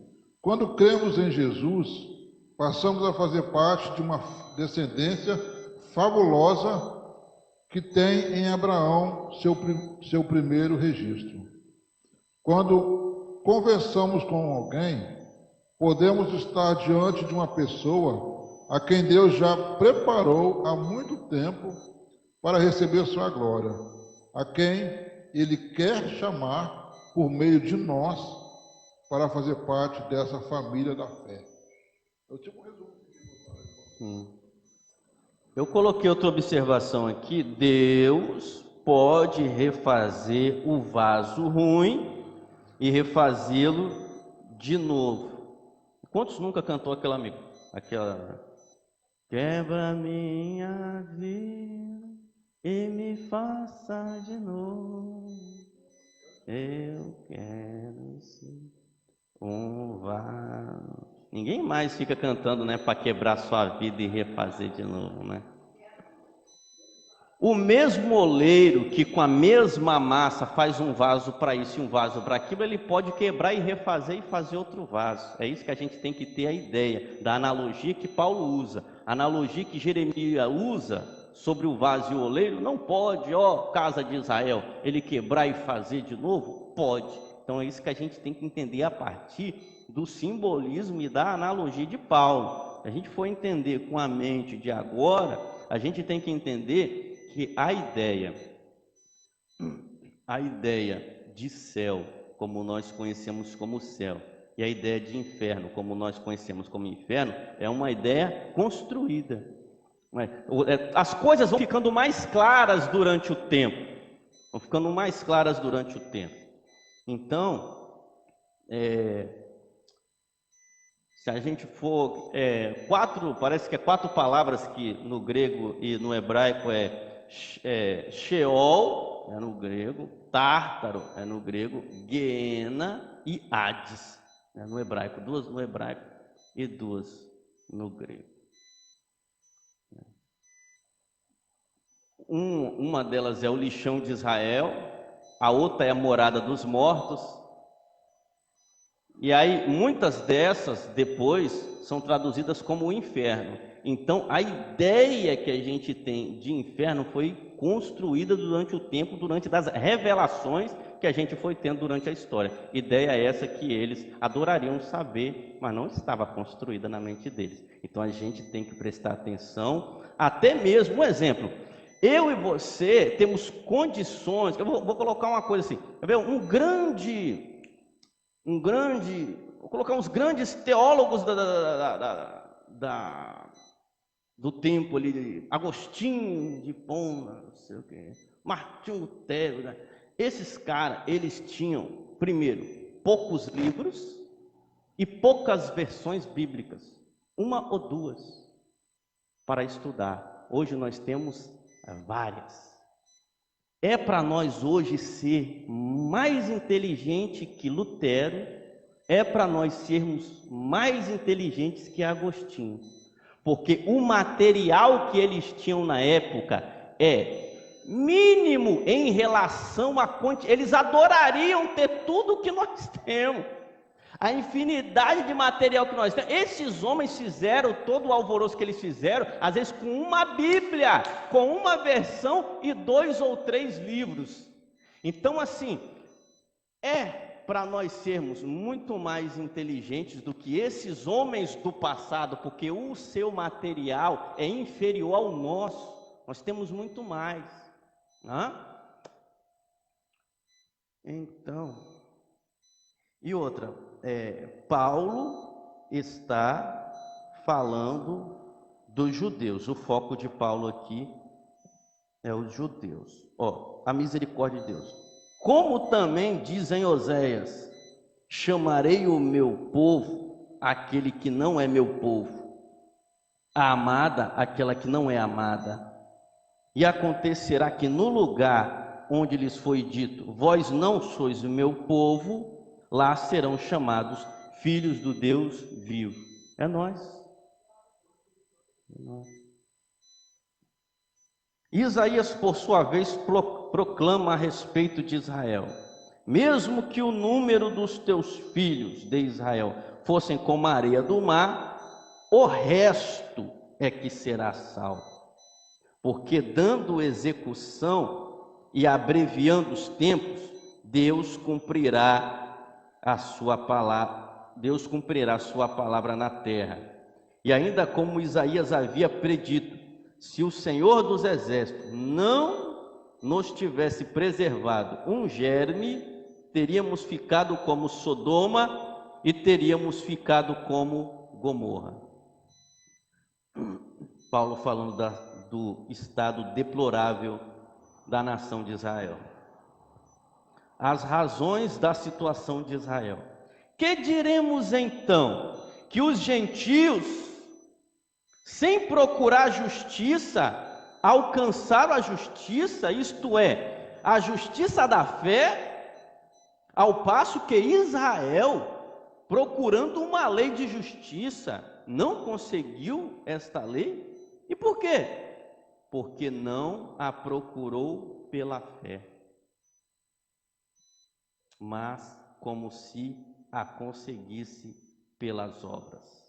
quando cremos em Jesus, passamos a fazer parte de uma descendência fabulosa que tem em Abraão seu primeiro registro. Quando conversamos com alguém, podemos estar diante de uma pessoa a quem Deus já preparou há muito tempo para receber sua glória, a quem Ele quer chamar por meio de nós para fazer parte dessa família da fé. Eu tipo um resumo. Eu coloquei outra observação aqui. Deus pode refazer o vaso ruim e refazê-lo de novo. Quantos nunca cantou aquela quebra minha vida, e me faça de novo. Eu quero ser um vaso. Ninguém mais fica cantando, né, para quebrar sua vida e refazer de novo, né? O mesmo oleiro que com a mesma massa faz um vaso para isso e um vaso para aquilo, ele pode quebrar e refazer e fazer outro vaso. É isso que a gente tem que ter a ideia da analogia que Paulo usa. A analogia que Jeremias usa sobre o vaso e o oleiro, não pode, ó casa de Israel, ele quebrar e fazer de novo? Pode. Então é isso que a gente tem que entender a partir do simbolismo e da analogia de Paulo. Se a gente for entender com a mente de agora, a gente tem que entender que a ideia de céu, como nós conhecemos como céu, e a ideia de inferno, como nós conhecemos como inferno, é uma ideia construída. As coisas vão ficando mais claras durante o tempo. Então, se a gente for, parece que é 4 palavras que no grego e no hebraico Sheol, no grego, Tártaro, no grego, Guiena e Hades, no hebraico, 2 no hebraico e 2 no grego. Uma delas é o lixão de Israel, a outra é a morada dos mortos. E aí, muitas dessas, depois, são traduzidas como o inferno. Então, a ideia que a gente tem de inferno foi construída durante o tempo, durante as revelações que a gente foi tendo durante a história. Ideia essa que eles adorariam saber, mas não estava construída na mente deles. Então, a gente tem que prestar atenção, até mesmo, um exemplo, eu e você temos condições, eu vou colocar uma coisa assim, vou colocar uns grandes teólogos do tempo ali, Agostinho de Hipona, não sei o que, Martinho Lutero, né? Esses caras, eles tinham, primeiro, poucos livros e poucas versões bíblicas, 1 ou 2, para estudar. Hoje nós temos várias. É para nós hoje ser mais inteligente que Lutero, é para nós sermos mais inteligentes que Agostinho, porque o material que eles tinham na época é mínimo em relação a eles adorariam ter tudo o que nós temos, a infinidade de material que nós temos. Esses homens fizeram todo o alvoroço que eles fizeram, às vezes com uma Bíblia, com uma versão e 2 ou 3 livros. Então, assim, para nós sermos muito mais inteligentes do que esses homens do passado, porque o seu material é inferior ao nosso. Nós temos muito mais. Então, e outra, Paulo está falando dos judeus. O foco de Paulo aqui é os judeus. A misericórdia de Deus. Como também diz em Oséias: chamarei o meu povo aquele que não é meu povo, a amada aquela que não é amada. E acontecerá que no lugar onde lhes foi dito: vós não sois o meu povo, lá serão chamados filhos do Deus vivo. É nós. Isaías, por sua vez, proclama a respeito de Israel: mesmo que o número dos teus filhos de Israel fossem como a areia do mar, o resto é que será salvo. Porque dando execução e abreviando os tempos, Deus cumprirá a sua palavra na terra. E ainda como Isaías havia predito: se o Senhor dos Exércitos não nos tivesse preservado um germe, teríamos ficado como Sodoma e teríamos ficado como Gomorra. Paulo falando do estado deplorável da nação de Israel. As razões da situação de Israel. Que diremos então? Que os gentios, sem procurar justiça, alcançaram a justiça, isto é, a justiça da fé, ao passo que Israel, procurando uma lei de justiça, não conseguiu esta lei. E por quê? Porque não a procurou pela fé, mas como se a conseguisse pelas obras.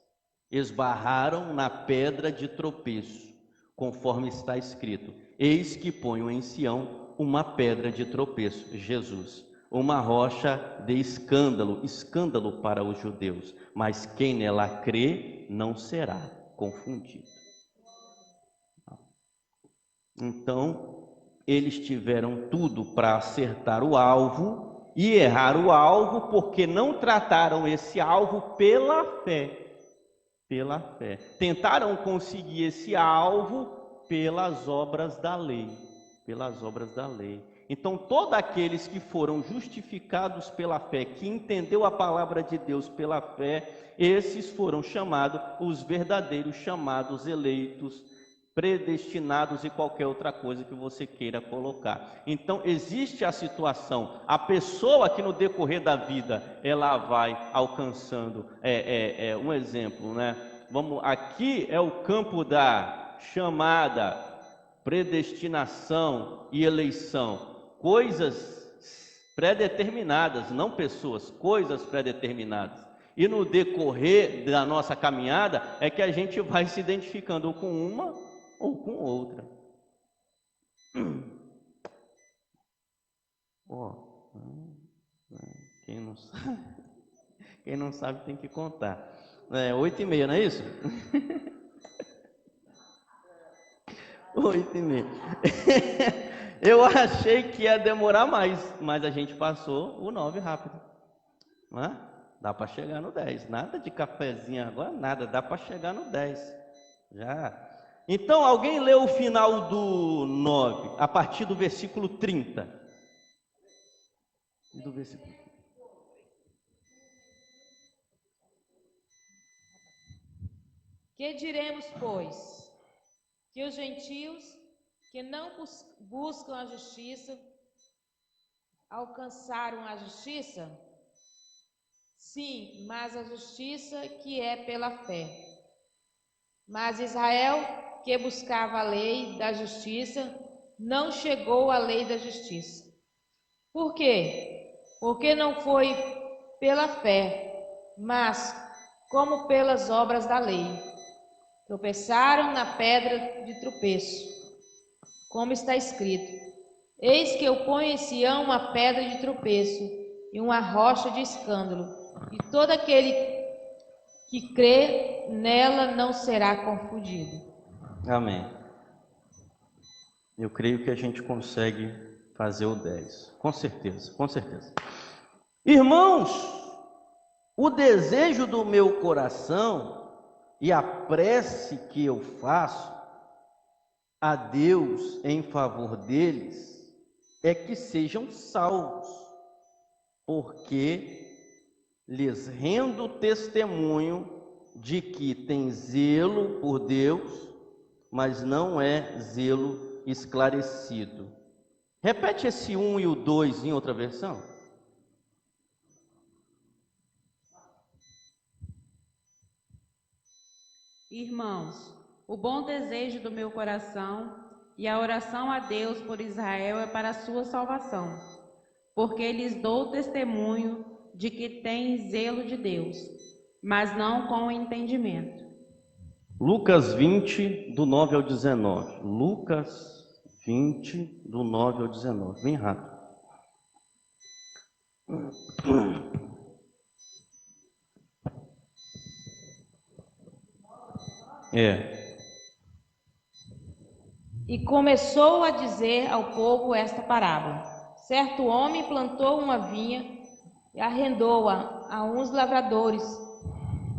Esbarraram na pedra de tropeço, conforme está escrito: eis que ponho em Sião uma pedra de tropeço, Jesus, uma rocha de escândalo, escândalo para os judeus, mas quem nela crê não será confundido. Então, eles tiveram tudo para acertar o alvo e errar o alvo, porque não trataram esse alvo pela fé. Pela fé. Tentaram conseguir esse alvo pelas obras da lei. Pelas obras da lei. Então, todos aqueles que foram justificados pela fé, que entendeu a palavra de Deus pela fé, esses foram chamados os verdadeiros chamados eleitos, predestinados e qualquer outra coisa que você queira colocar. Então, existe a situação, a pessoa que no decorrer da vida, ela vai alcançando, um exemplo, né? Aqui é o campo da chamada, predestinação e eleição, coisas pré-determinadas, não pessoas, coisas pré-determinadas. E no decorrer da nossa caminhada é que a gente vai se identificando com uma ou com outra. Quem não sabe tem que contar. 8h30, não é isso? 8h30. Eu achei que ia demorar mais, mas a gente passou o 9 rápido. Não é? Dá para chegar no 10. Nada de cafezinho agora, nada. Dá para chegar no 10. Já. Então, alguém lê o final do 9, a partir do versículo 30. Do versículo. Que diremos, pois? Que os gentios que não buscam a justiça alcançaram a justiça? Sim, mas a justiça que é pela fé. Mas Israel, que buscava a lei da justiça, não chegou à lei da justiça. Por quê? Porque não foi pela fé, mas como pelas obras da lei. Tropeçaram na pedra de tropeço, como está escrito: eis que eu ponho em Sião uma pedra de tropeço e uma rocha de escândalo, e todo aquele que crê nela não será confundido. Amém. Eu creio que a gente consegue fazer o 10. Com certeza, com certeza. Irmãos, o desejo do meu coração e a prece que eu faço a Deus em favor deles é que sejam salvos, porque lhes rendo testemunho de que tem zelo por Deus, mas não é zelo esclarecido. Repete esse 1 e o 2 em outra versão. Irmãos, o bom desejo do meu coração e a oração a Deus por Israel é para a sua salvação, porque lhes dou testemunho de que tem zelo de Deus, mas não com entendimento. Lucas 20, do 9 ao 19. Lucas 20, do 9 ao 19. Bem rápido. E começou a dizer ao povo esta parábola: certo homem plantou uma vinha e arrendou-a a uns lavradores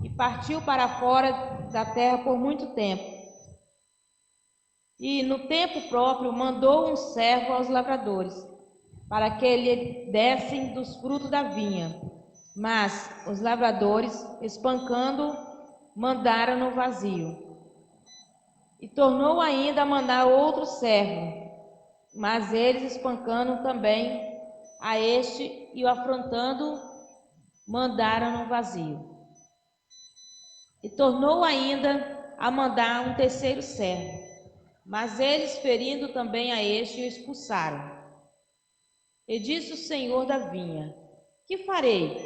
e partiu para fora da terra por muito tempo. E no tempo próprio mandou um servo aos lavradores para que lhe dessem dos frutos da vinha. Mas os lavradores, espancando-o, mandaram-no vazio. E tornou ainda a mandar outro servo, mas eles, espancando também a este e o afrontando, mandaram no vazio. E tornou ainda a mandar um terceiro servo, mas eles, ferindo também a este, o expulsaram. E disse o senhor da vinha: que farei?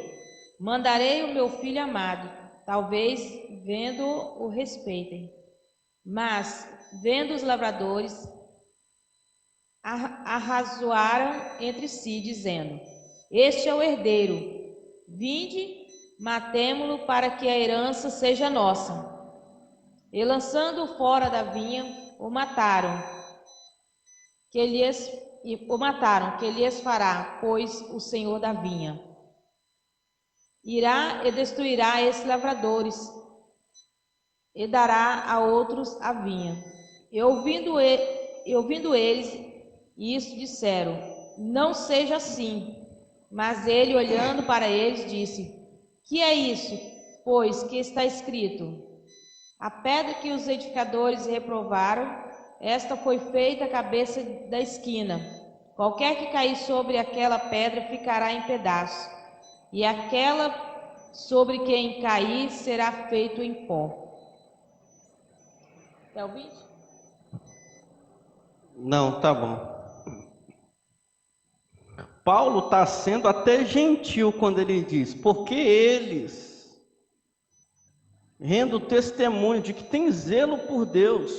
Mandarei o meu filho amado, talvez vendo-o o respeitem. Mas, vendo os lavradores, arrazoaram entre si, dizendo: este é o herdeiro, vinde, matemo-lo para que a herança seja nossa. E lançando-o fora da vinha, o mataram. Que lhes fará, pois, o senhor da vinha? Irá e destruirá esses lavradores, e dará a outros a vinha. E ouvindo eles isso, disseram: não seja assim. Mas ele, olhando para eles, disse: que é isso, pois, que está escrito? A pedra que os edificadores reprovaram, esta foi feita a cabeça da esquina. Qualquer que cair sobre aquela pedra ficará em pedaços, e aquela sobre quem cair será feito em pó. Quer ouvir? Não, tá bom. Paulo está sendo até gentil quando ele diz: porque eles, rendo testemunho de que tem zelo por Deus,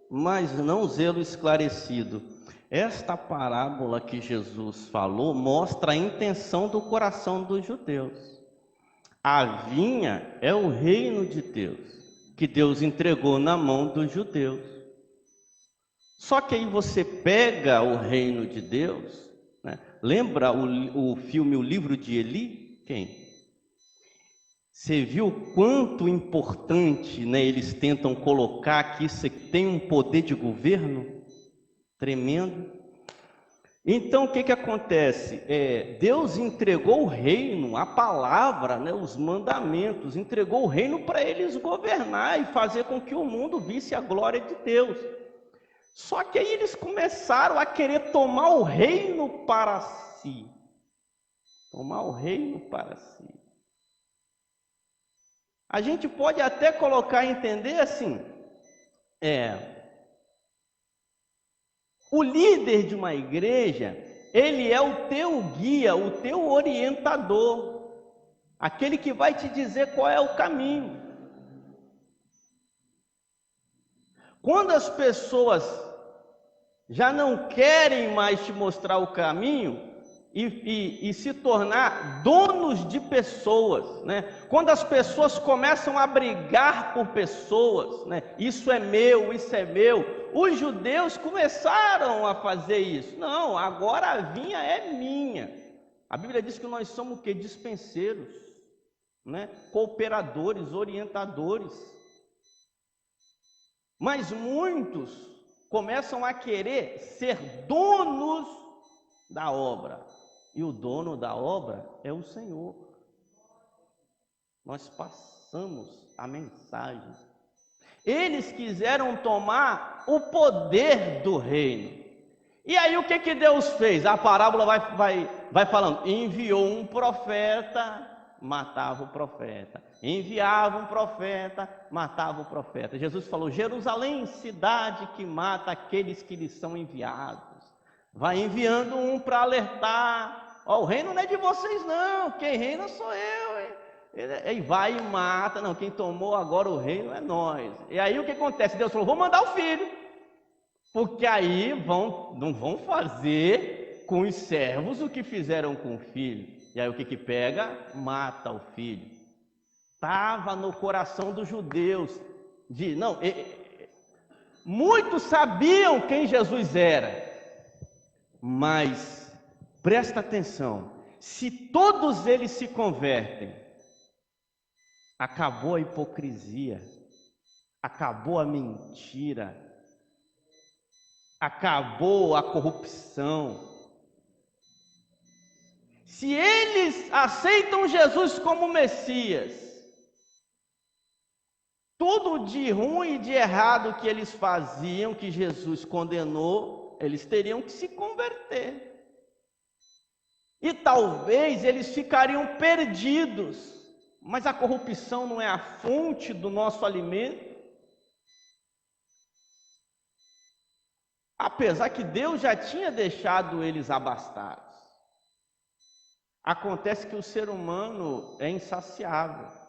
mas não zelo esclarecido. Esta parábola que Jesus falou mostra a intenção do coração dos judeus. A vinha é o reino de Deus, que Deus entregou na mão dos judeus. Só que aí você pega o reino de Deus, né? Lembra o filme O Livro de Eli? Quem? Você viu o quanto importante, né, eles tentam colocar que isso tem um poder de governo tremendo. Então, o que acontece? Deus entregou o reino, a palavra, né, os mandamentos, entregou o reino para eles governar e fazer com que o mundo visse a glória de Deus. Só que aí eles começaram a querer tomar o reino para si. Tomar o reino para si. A gente pode até colocar e entender assim, o líder de uma igreja, ele é o teu guia, o teu orientador, aquele que vai te dizer qual é o caminho. Quando as pessoas já não querem mais te mostrar o caminho e se tornar donos de pessoas, né? Quando as pessoas começam a brigar por pessoas, né? Isso é meu, isso é meu. Os judeus começaram a fazer isso. Não, agora a vinha é minha. A Bíblia diz que nós somos o quê? Dispenseiros, né? Cooperadores, orientadores. Mas muitos começam a querer ser donos da obra. E o dono da obra é o Senhor. Nós passamos a mensagem. Eles quiseram tomar o poder do reino. E aí o que Deus fez? A parábola vai falando: enviou um profeta, matava o profeta. Enviava um profeta, matava o profeta. Jesus falou: Jerusalém, cidade que mata aqueles que lhes são enviados. Vai enviando um para alertar: ó, o reino não é de vocês não, quem reina sou eu, hein? Ele vai e mata. Não, quem tomou agora o reino é nós. E aí o que acontece? Deus falou: vou mandar o filho, porque aí não vão fazer com os servos o que fizeram com o filho. E aí o que pega? Mata o filho. Estava no coração dos judeus. Muitos sabiam quem Jesus era, mas presta atenção: se todos eles se convertem, acabou a hipocrisia, acabou a mentira, acabou a corrupção. Se eles aceitam Jesus como Messias, tudo de ruim e de errado que eles faziam, que Jesus condenou, eles teriam que se converter. E talvez eles ficariam perdidos, mas a corrupção não é a fonte do nosso alimento. Apesar que Deus já tinha deixado eles abastados. Acontece que o ser humano é insaciável.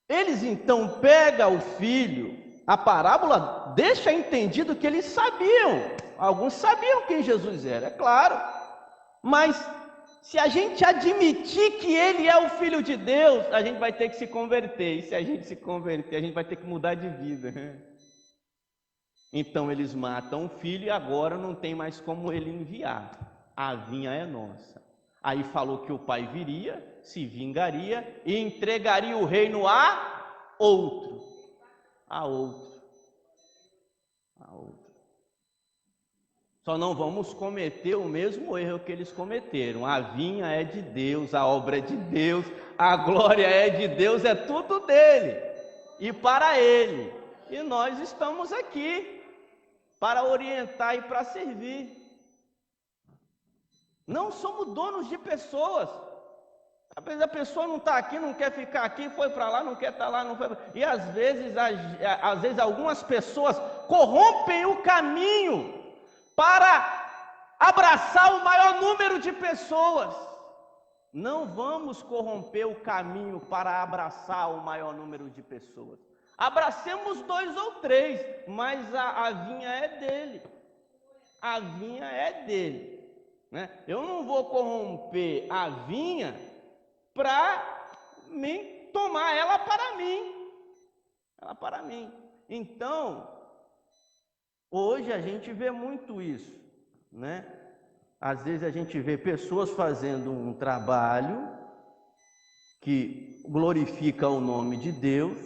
Eles então pegam o filho, a parábola deixa entendido que eles sabiam. Alguns sabiam quem Jesus era, é claro. Mas se a gente admitir que ele é o Filho de Deus, a gente vai ter que se converter. E se a gente se converter, a gente vai ter que mudar de vida. Então eles matam o filho e agora não tem mais como ele enviar. A vinha é nossa. Aí falou que o pai viria, se vingaria e entregaria o reino a outro. A outro. A outro. Só não vamos cometer o mesmo erro que eles cometeram. A vinha é de Deus, a obra é de Deus, a glória é de Deus, é tudo dele e para ele. E nós estamos aqui para orientar e para servir. Não somos donos de pessoas. Às vezes a pessoa não está aqui, não quer ficar aqui, foi para lá, não quer estar lá, não foi. E às vezes algumas pessoas corrompem o caminho para abraçar o maior número de pessoas. Não vamos corromper o caminho para abraçar o maior número de pessoas. Abracemos 2 ou 3, mas a vinha é dele. A vinha é dele. Né? Eu não vou corromper a vinha para mim tomar ela para mim. Ela para mim. Então, hoje a gente vê muito isso, né? Às vezes a gente vê pessoas fazendo um trabalho que glorifica o nome de Deus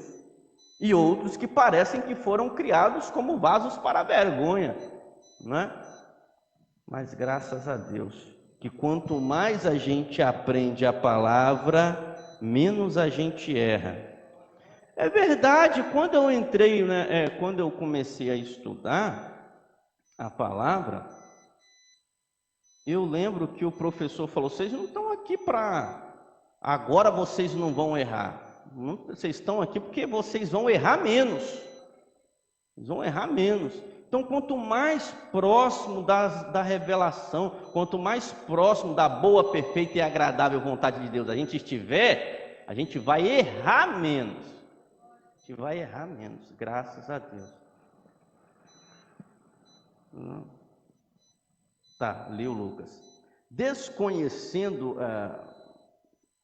e outros que parecem que foram criados como vasos para a vergonha, né? Mas graças a Deus, que quanto mais a gente aprende a palavra, menos a gente erra. É verdade, quando eu entrei, né, quando eu comecei a estudar a palavra, eu lembro que o professor falou: vocês não estão aqui para... Agora vocês não vão errar. Vocês estão aqui porque vocês vão errar menos. Vocês vão errar menos. Então, quanto mais próximo da revelação, quanto mais próximo da boa, perfeita e agradável vontade de Deus a gente estiver, a gente vai errar menos. A gente vai errar menos, graças a Deus. Tá, leu Lucas. Desconhecendo,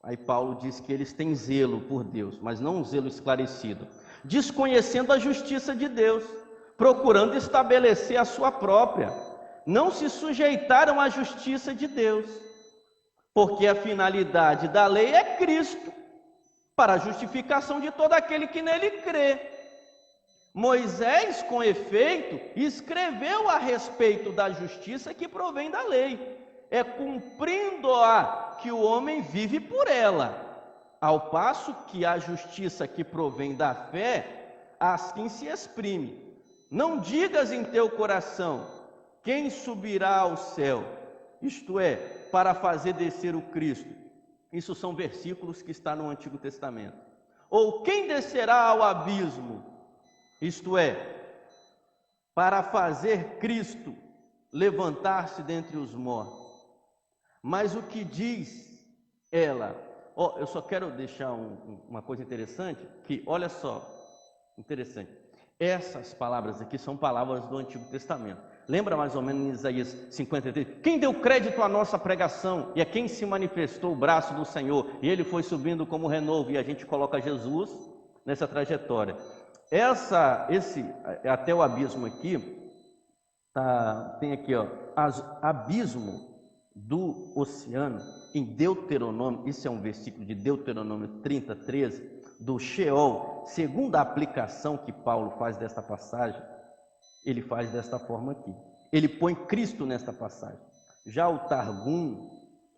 aí Paulo diz que eles têm zelo por Deus, mas não um zelo esclarecido. Desconhecendo a justiça de Deus, procurando estabelecer a sua própria, não se sujeitaram à justiça de Deus, porque a finalidade da lei é Cristo, para a justificação de todo aquele que nele crê. Moisés, com efeito, escreveu a respeito da justiça que provém da lei, é cumprindo-a que o homem vive por ela, ao passo que a justiça que provém da fé, assim se exprime. Não digas em teu coração: quem subirá ao céu? Isto é, para fazer descer o Cristo. Isso são versículos que estão no Antigo Testamento. Ou quem descerá ao abismo? Isto é, para fazer Cristo levantar-se dentre os mortos. Mas o que diz ela? Eu só quero deixar uma coisa interessante, que olha só, interessante. Essas palavras aqui são palavras do Antigo Testamento. Lembra mais ou menos em Isaías 53? Quem deu crédito à nossa pregação e a quem se manifestou o braço do Senhor? E ele foi subindo como renovo, e a gente coloca Jesus nessa trajetória. Até o abismo aqui, tem aqui, abismo do oceano, em Deuteronômio, isso é um versículo de Deuteronômio 30, 13, do Sheol, segundo a aplicação que Paulo faz desta passagem, ele faz desta forma aqui. Ele põe Cristo nesta passagem. Já o Targum,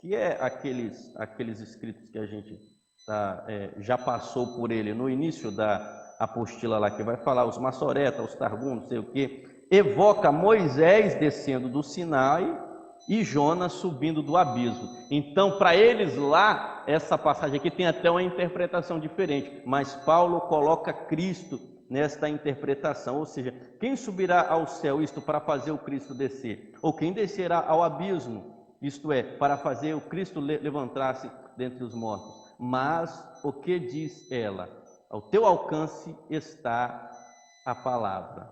que é aqueles escritos que a gente já passou por ele no início da apostila lá, que vai falar os Massoreta, os Targum, não sei o quê, evoca Moisés descendo do Sinai e Jonas subindo do abismo. Então, para eles lá, essa passagem aqui tem até uma interpretação diferente, mas Paulo coloca Cristo nesta interpretação, ou seja, quem subirá ao céu, isto para fazer o Cristo descer, ou quem descerá ao abismo, isto é, para fazer o Cristo levantar-se dentre os mortos. Mas o que diz ela? Ao teu alcance está a palavra,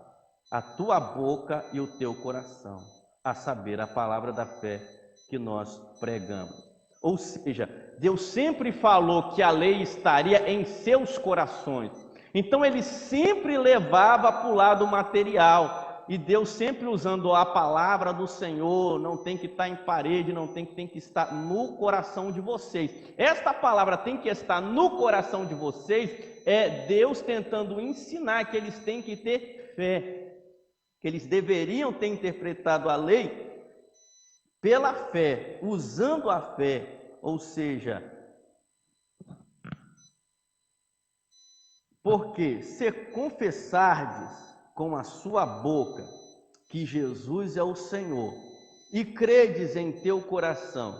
a tua boca e o teu coração, a saber, a palavra da fé que nós pregamos. Ou seja, Deus sempre falou que a lei estaria em seus corações. Então ele sempre levava para o lado material. E Deus sempre usando a palavra do Senhor, não tem que estar em parede, não tem que estar no coração de vocês. Esta palavra tem que estar no coração de vocês, é Deus tentando ensinar que eles têm que ter fé, que eles deveriam ter interpretado a lei pela fé, usando a fé, ou seja, porque se confessardes com a sua boca que Jesus é o Senhor e credes em teu coração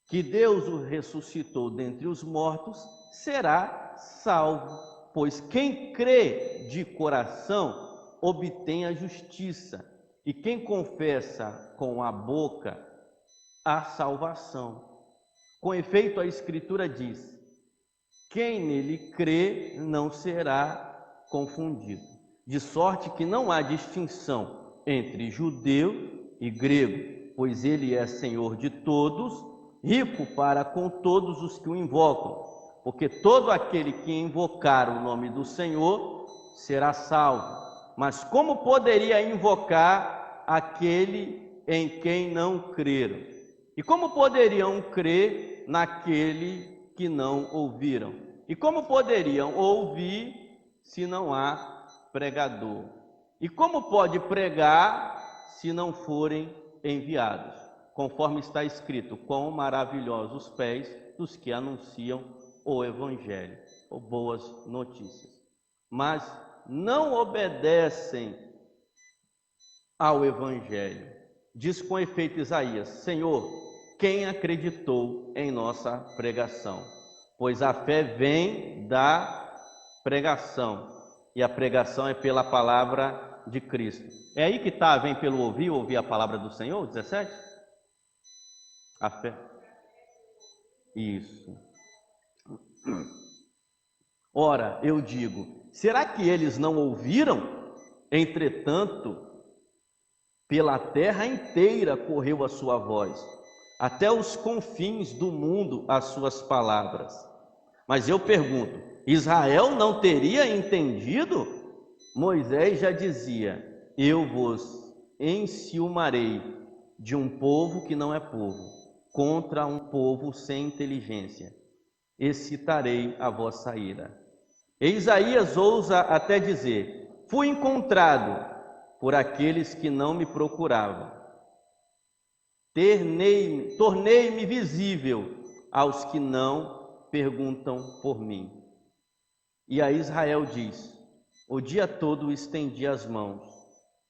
que Deus o ressuscitou dentre os mortos, será salvo, pois quem crê de coração obtém a justiça, e quem confessa com a boca a salvação. Com efeito, a Escritura diz: quem nele crê não será confundido, de sorte que não há distinção entre judeu e grego, pois ele é Senhor de todos, rico para com todos os que o invocam, porque todo aquele que invocar o nome do Senhor será salvo. Mas como poderia invocar aquele em quem não creram? E como poderiam crer naquele que não ouviram? E como poderiam ouvir se não há pregador? E como pode pregar se não forem enviados? Conforme está escrito: quão maravilhosos os pés dos que anunciam o evangelho, ou boas notícias. Mas não obedecem ao evangelho. Diz com efeito Isaías: Senhor, quem acreditou em nossa pregação? Pois a fé vem da pregação, e a pregação é pela palavra de Cristo. É aí que está, vem pelo ouvir a palavra do Senhor, 17? A fé. Isso. Ora, eu digo, será que eles não ouviram? Entretanto, pela terra inteira correu a sua voz, até os confins do mundo as suas palavras. Mas eu pergunto, Israel não teria entendido? Moisés já dizia: eu vos enciumarei de um povo que não é povo, contra um povo sem inteligência, excitarei a vossa ira. E Isaías ousa até dizer: fui encontrado por aqueles que não me procuravam, tornei-me visível aos que não perguntam por mim. E a Israel diz: o dia todo estendi as mãos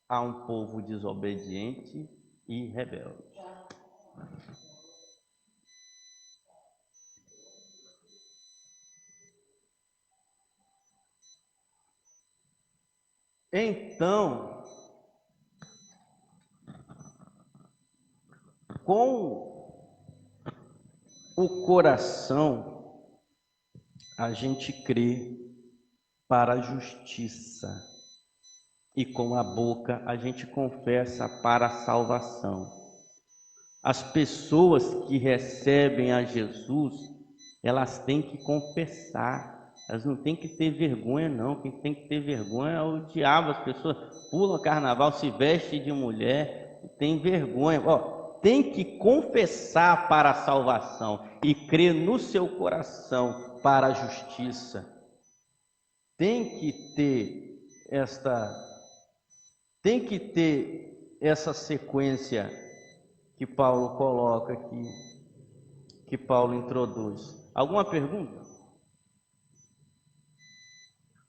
a um povo desobediente e rebelde. Então, com o coração, a gente crê para a justiça, e com a boca a gente confessa para a salvação. As pessoas que recebem a Jesus, elas têm que confessar. Elas não têm que ter vergonha, não. Quem tem que ter vergonha é o diabo. As pessoas pulam carnaval, se vestem de mulher, tem vergonha. Tem que confessar para a salvação e crer no seu coração para a justiça. Tem que ter essa sequência que Paulo coloca aqui, que Paulo introduz. Alguma pergunta?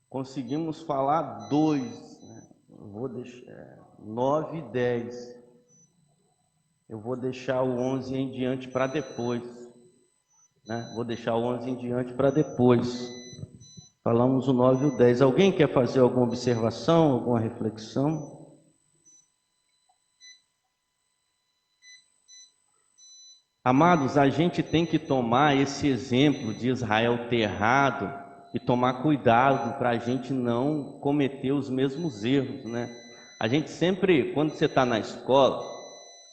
Conseguimos falar 2, né? Eu vou deixar 9 e 10. Eu vou deixar o 11 em diante para depois, né? Vou deixar o 11 em diante para depois. Falamos o 9 e o 10. Alguém quer fazer alguma observação, alguma reflexão? Amados, a gente tem que tomar esse exemplo de Israel ter errado e tomar cuidado para a gente não cometer os mesmos erros, né? A gente sempre, quando você está na escola,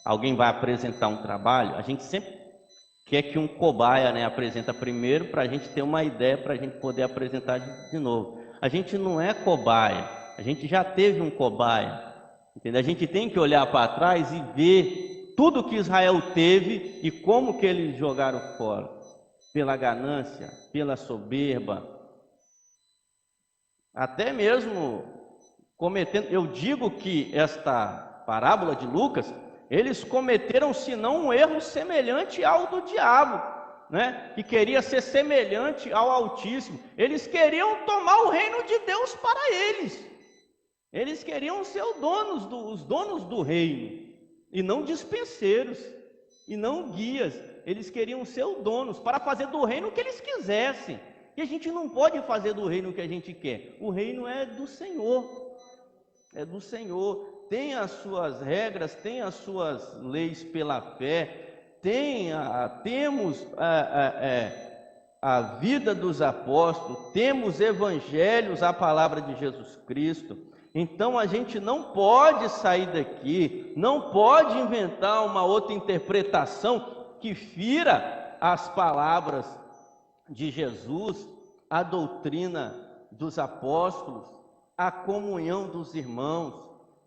alguém vai apresentar um trabalho, a gente sempre quer que um cobaia, né, apresenta primeiro para a gente ter uma ideia, para a gente poder apresentar de novo. A gente não é cobaia, a gente já teve um cobaia, entendeu? A gente tem que olhar para trás e ver tudo que Israel teve e como que eles jogaram fora, pela ganância, pela soberba, até mesmo cometendo. Eu digo que esta parábola de Lucas, eles cometeram, se não um erro semelhante ao do diabo, né? Que queria ser semelhante ao Altíssimo. Eles queriam tomar o reino de Deus para eles. Eles queriam ser os donos do reino. E não dispenseiros, e não guias. Eles queriam ser os donos, para fazer do reino o que eles quisessem. E a gente não pode fazer do reino o que a gente quer. O reino é do Senhor. É do Senhor. Tem as suas regras, tem as suas leis pela fé. Temos a vida dos apóstolos. Temos evangelhos, a palavra de Jesus Cristo. Então a gente não pode sair daqui, não pode inventar uma outra interpretação que fira as palavras de Jesus, a doutrina dos apóstolos, a comunhão dos irmãos,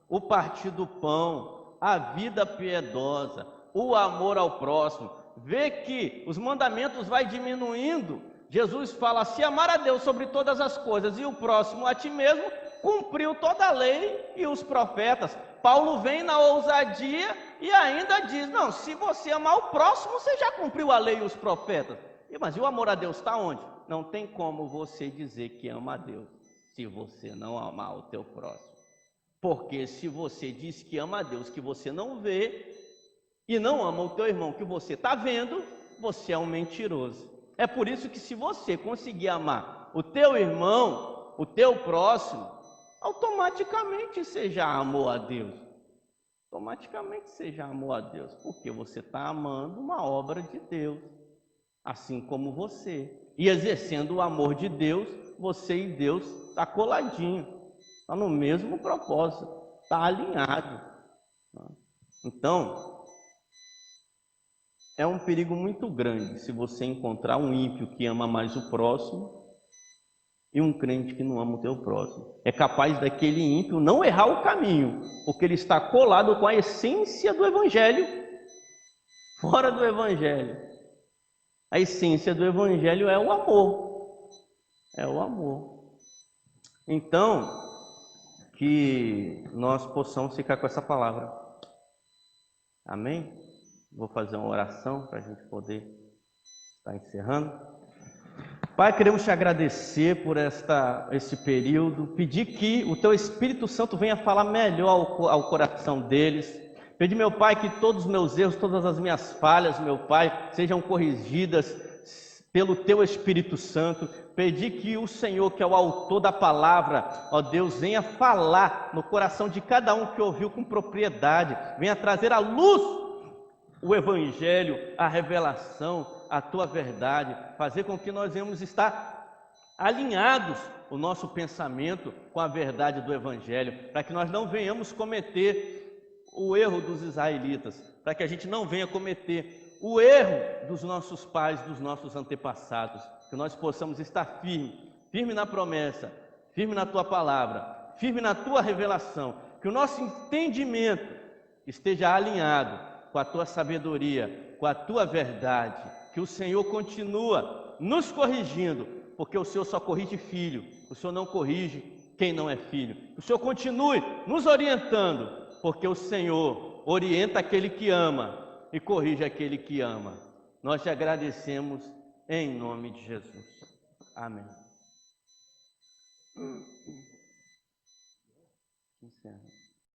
o partir do pão, a vida piedosa, o amor ao próximo. Vê que os mandamentos vai diminuindo. Jesus fala: se amar a Deus sobre todas as coisas e o próximo a ti mesmo, cumpriu toda a lei e os profetas. Paulo vem na ousadia e ainda diz: não, se você amar o próximo, você já cumpriu a lei e os profetas. Mas e o amor a Deus está onde? Não tem como você dizer que ama a Deus se você não amar o teu próximo. Porque se você diz que ama a Deus que você não vê e não ama o teu irmão que você está vendo, você é um mentiroso. É por isso que, se você conseguir amar o teu irmão, o teu próximo, automaticamente você já amou a Deus. Automaticamente você já amou a Deus, porque você está amando uma obra de Deus, assim como você. E exercendo o amor de Deus, você e Deus está coladinho, está no mesmo propósito, está alinhado. Então, é um perigo muito grande se você encontrar um ímpio que ama mais o próximo e um crente que não ama o teu próximo. É capaz daquele ímpio não errar o caminho, porque ele está colado com a essência do Evangelho, fora do Evangelho. A essência do Evangelho é o amor. É o amor. Então, que nós possamos ficar com essa palavra. Amém? Vou fazer uma oração para a gente poder estar encerrando. Pai, queremos te agradecer por esse período, pedir que o teu Espírito Santo venha falar melhor ao coração deles. Pedir, meu Pai, que todos os meus erros, todas as minhas falhas, meu Pai, sejam corrigidas pelo teu Espírito Santo. Pedir que o Senhor, que é o autor da palavra, ó Deus, venha falar no coração de cada um que ouviu com propriedade, venha trazer à luz o Evangelho, a revelação, a tua verdade, fazer com que nós venhamos estar alinhados o nosso pensamento com a verdade do Evangelho, para que nós não venhamos cometer o erro dos israelitas, para que a gente não venha cometer o erro dos nossos pais, dos nossos antepassados, que nós possamos estar firme na promessa, firme na tua palavra, firme na tua revelação, que o nosso entendimento esteja alinhado com a tua sabedoria, com a tua verdade, que o Senhor continua nos corrigindo, porque o Senhor só corrige filho, o Senhor não corrige quem não é filho. O Senhor continue nos orientando, porque o Senhor orienta aquele que ama e corrige aquele que ama. Nós te agradecemos em nome de Jesus. Amém. Encerra.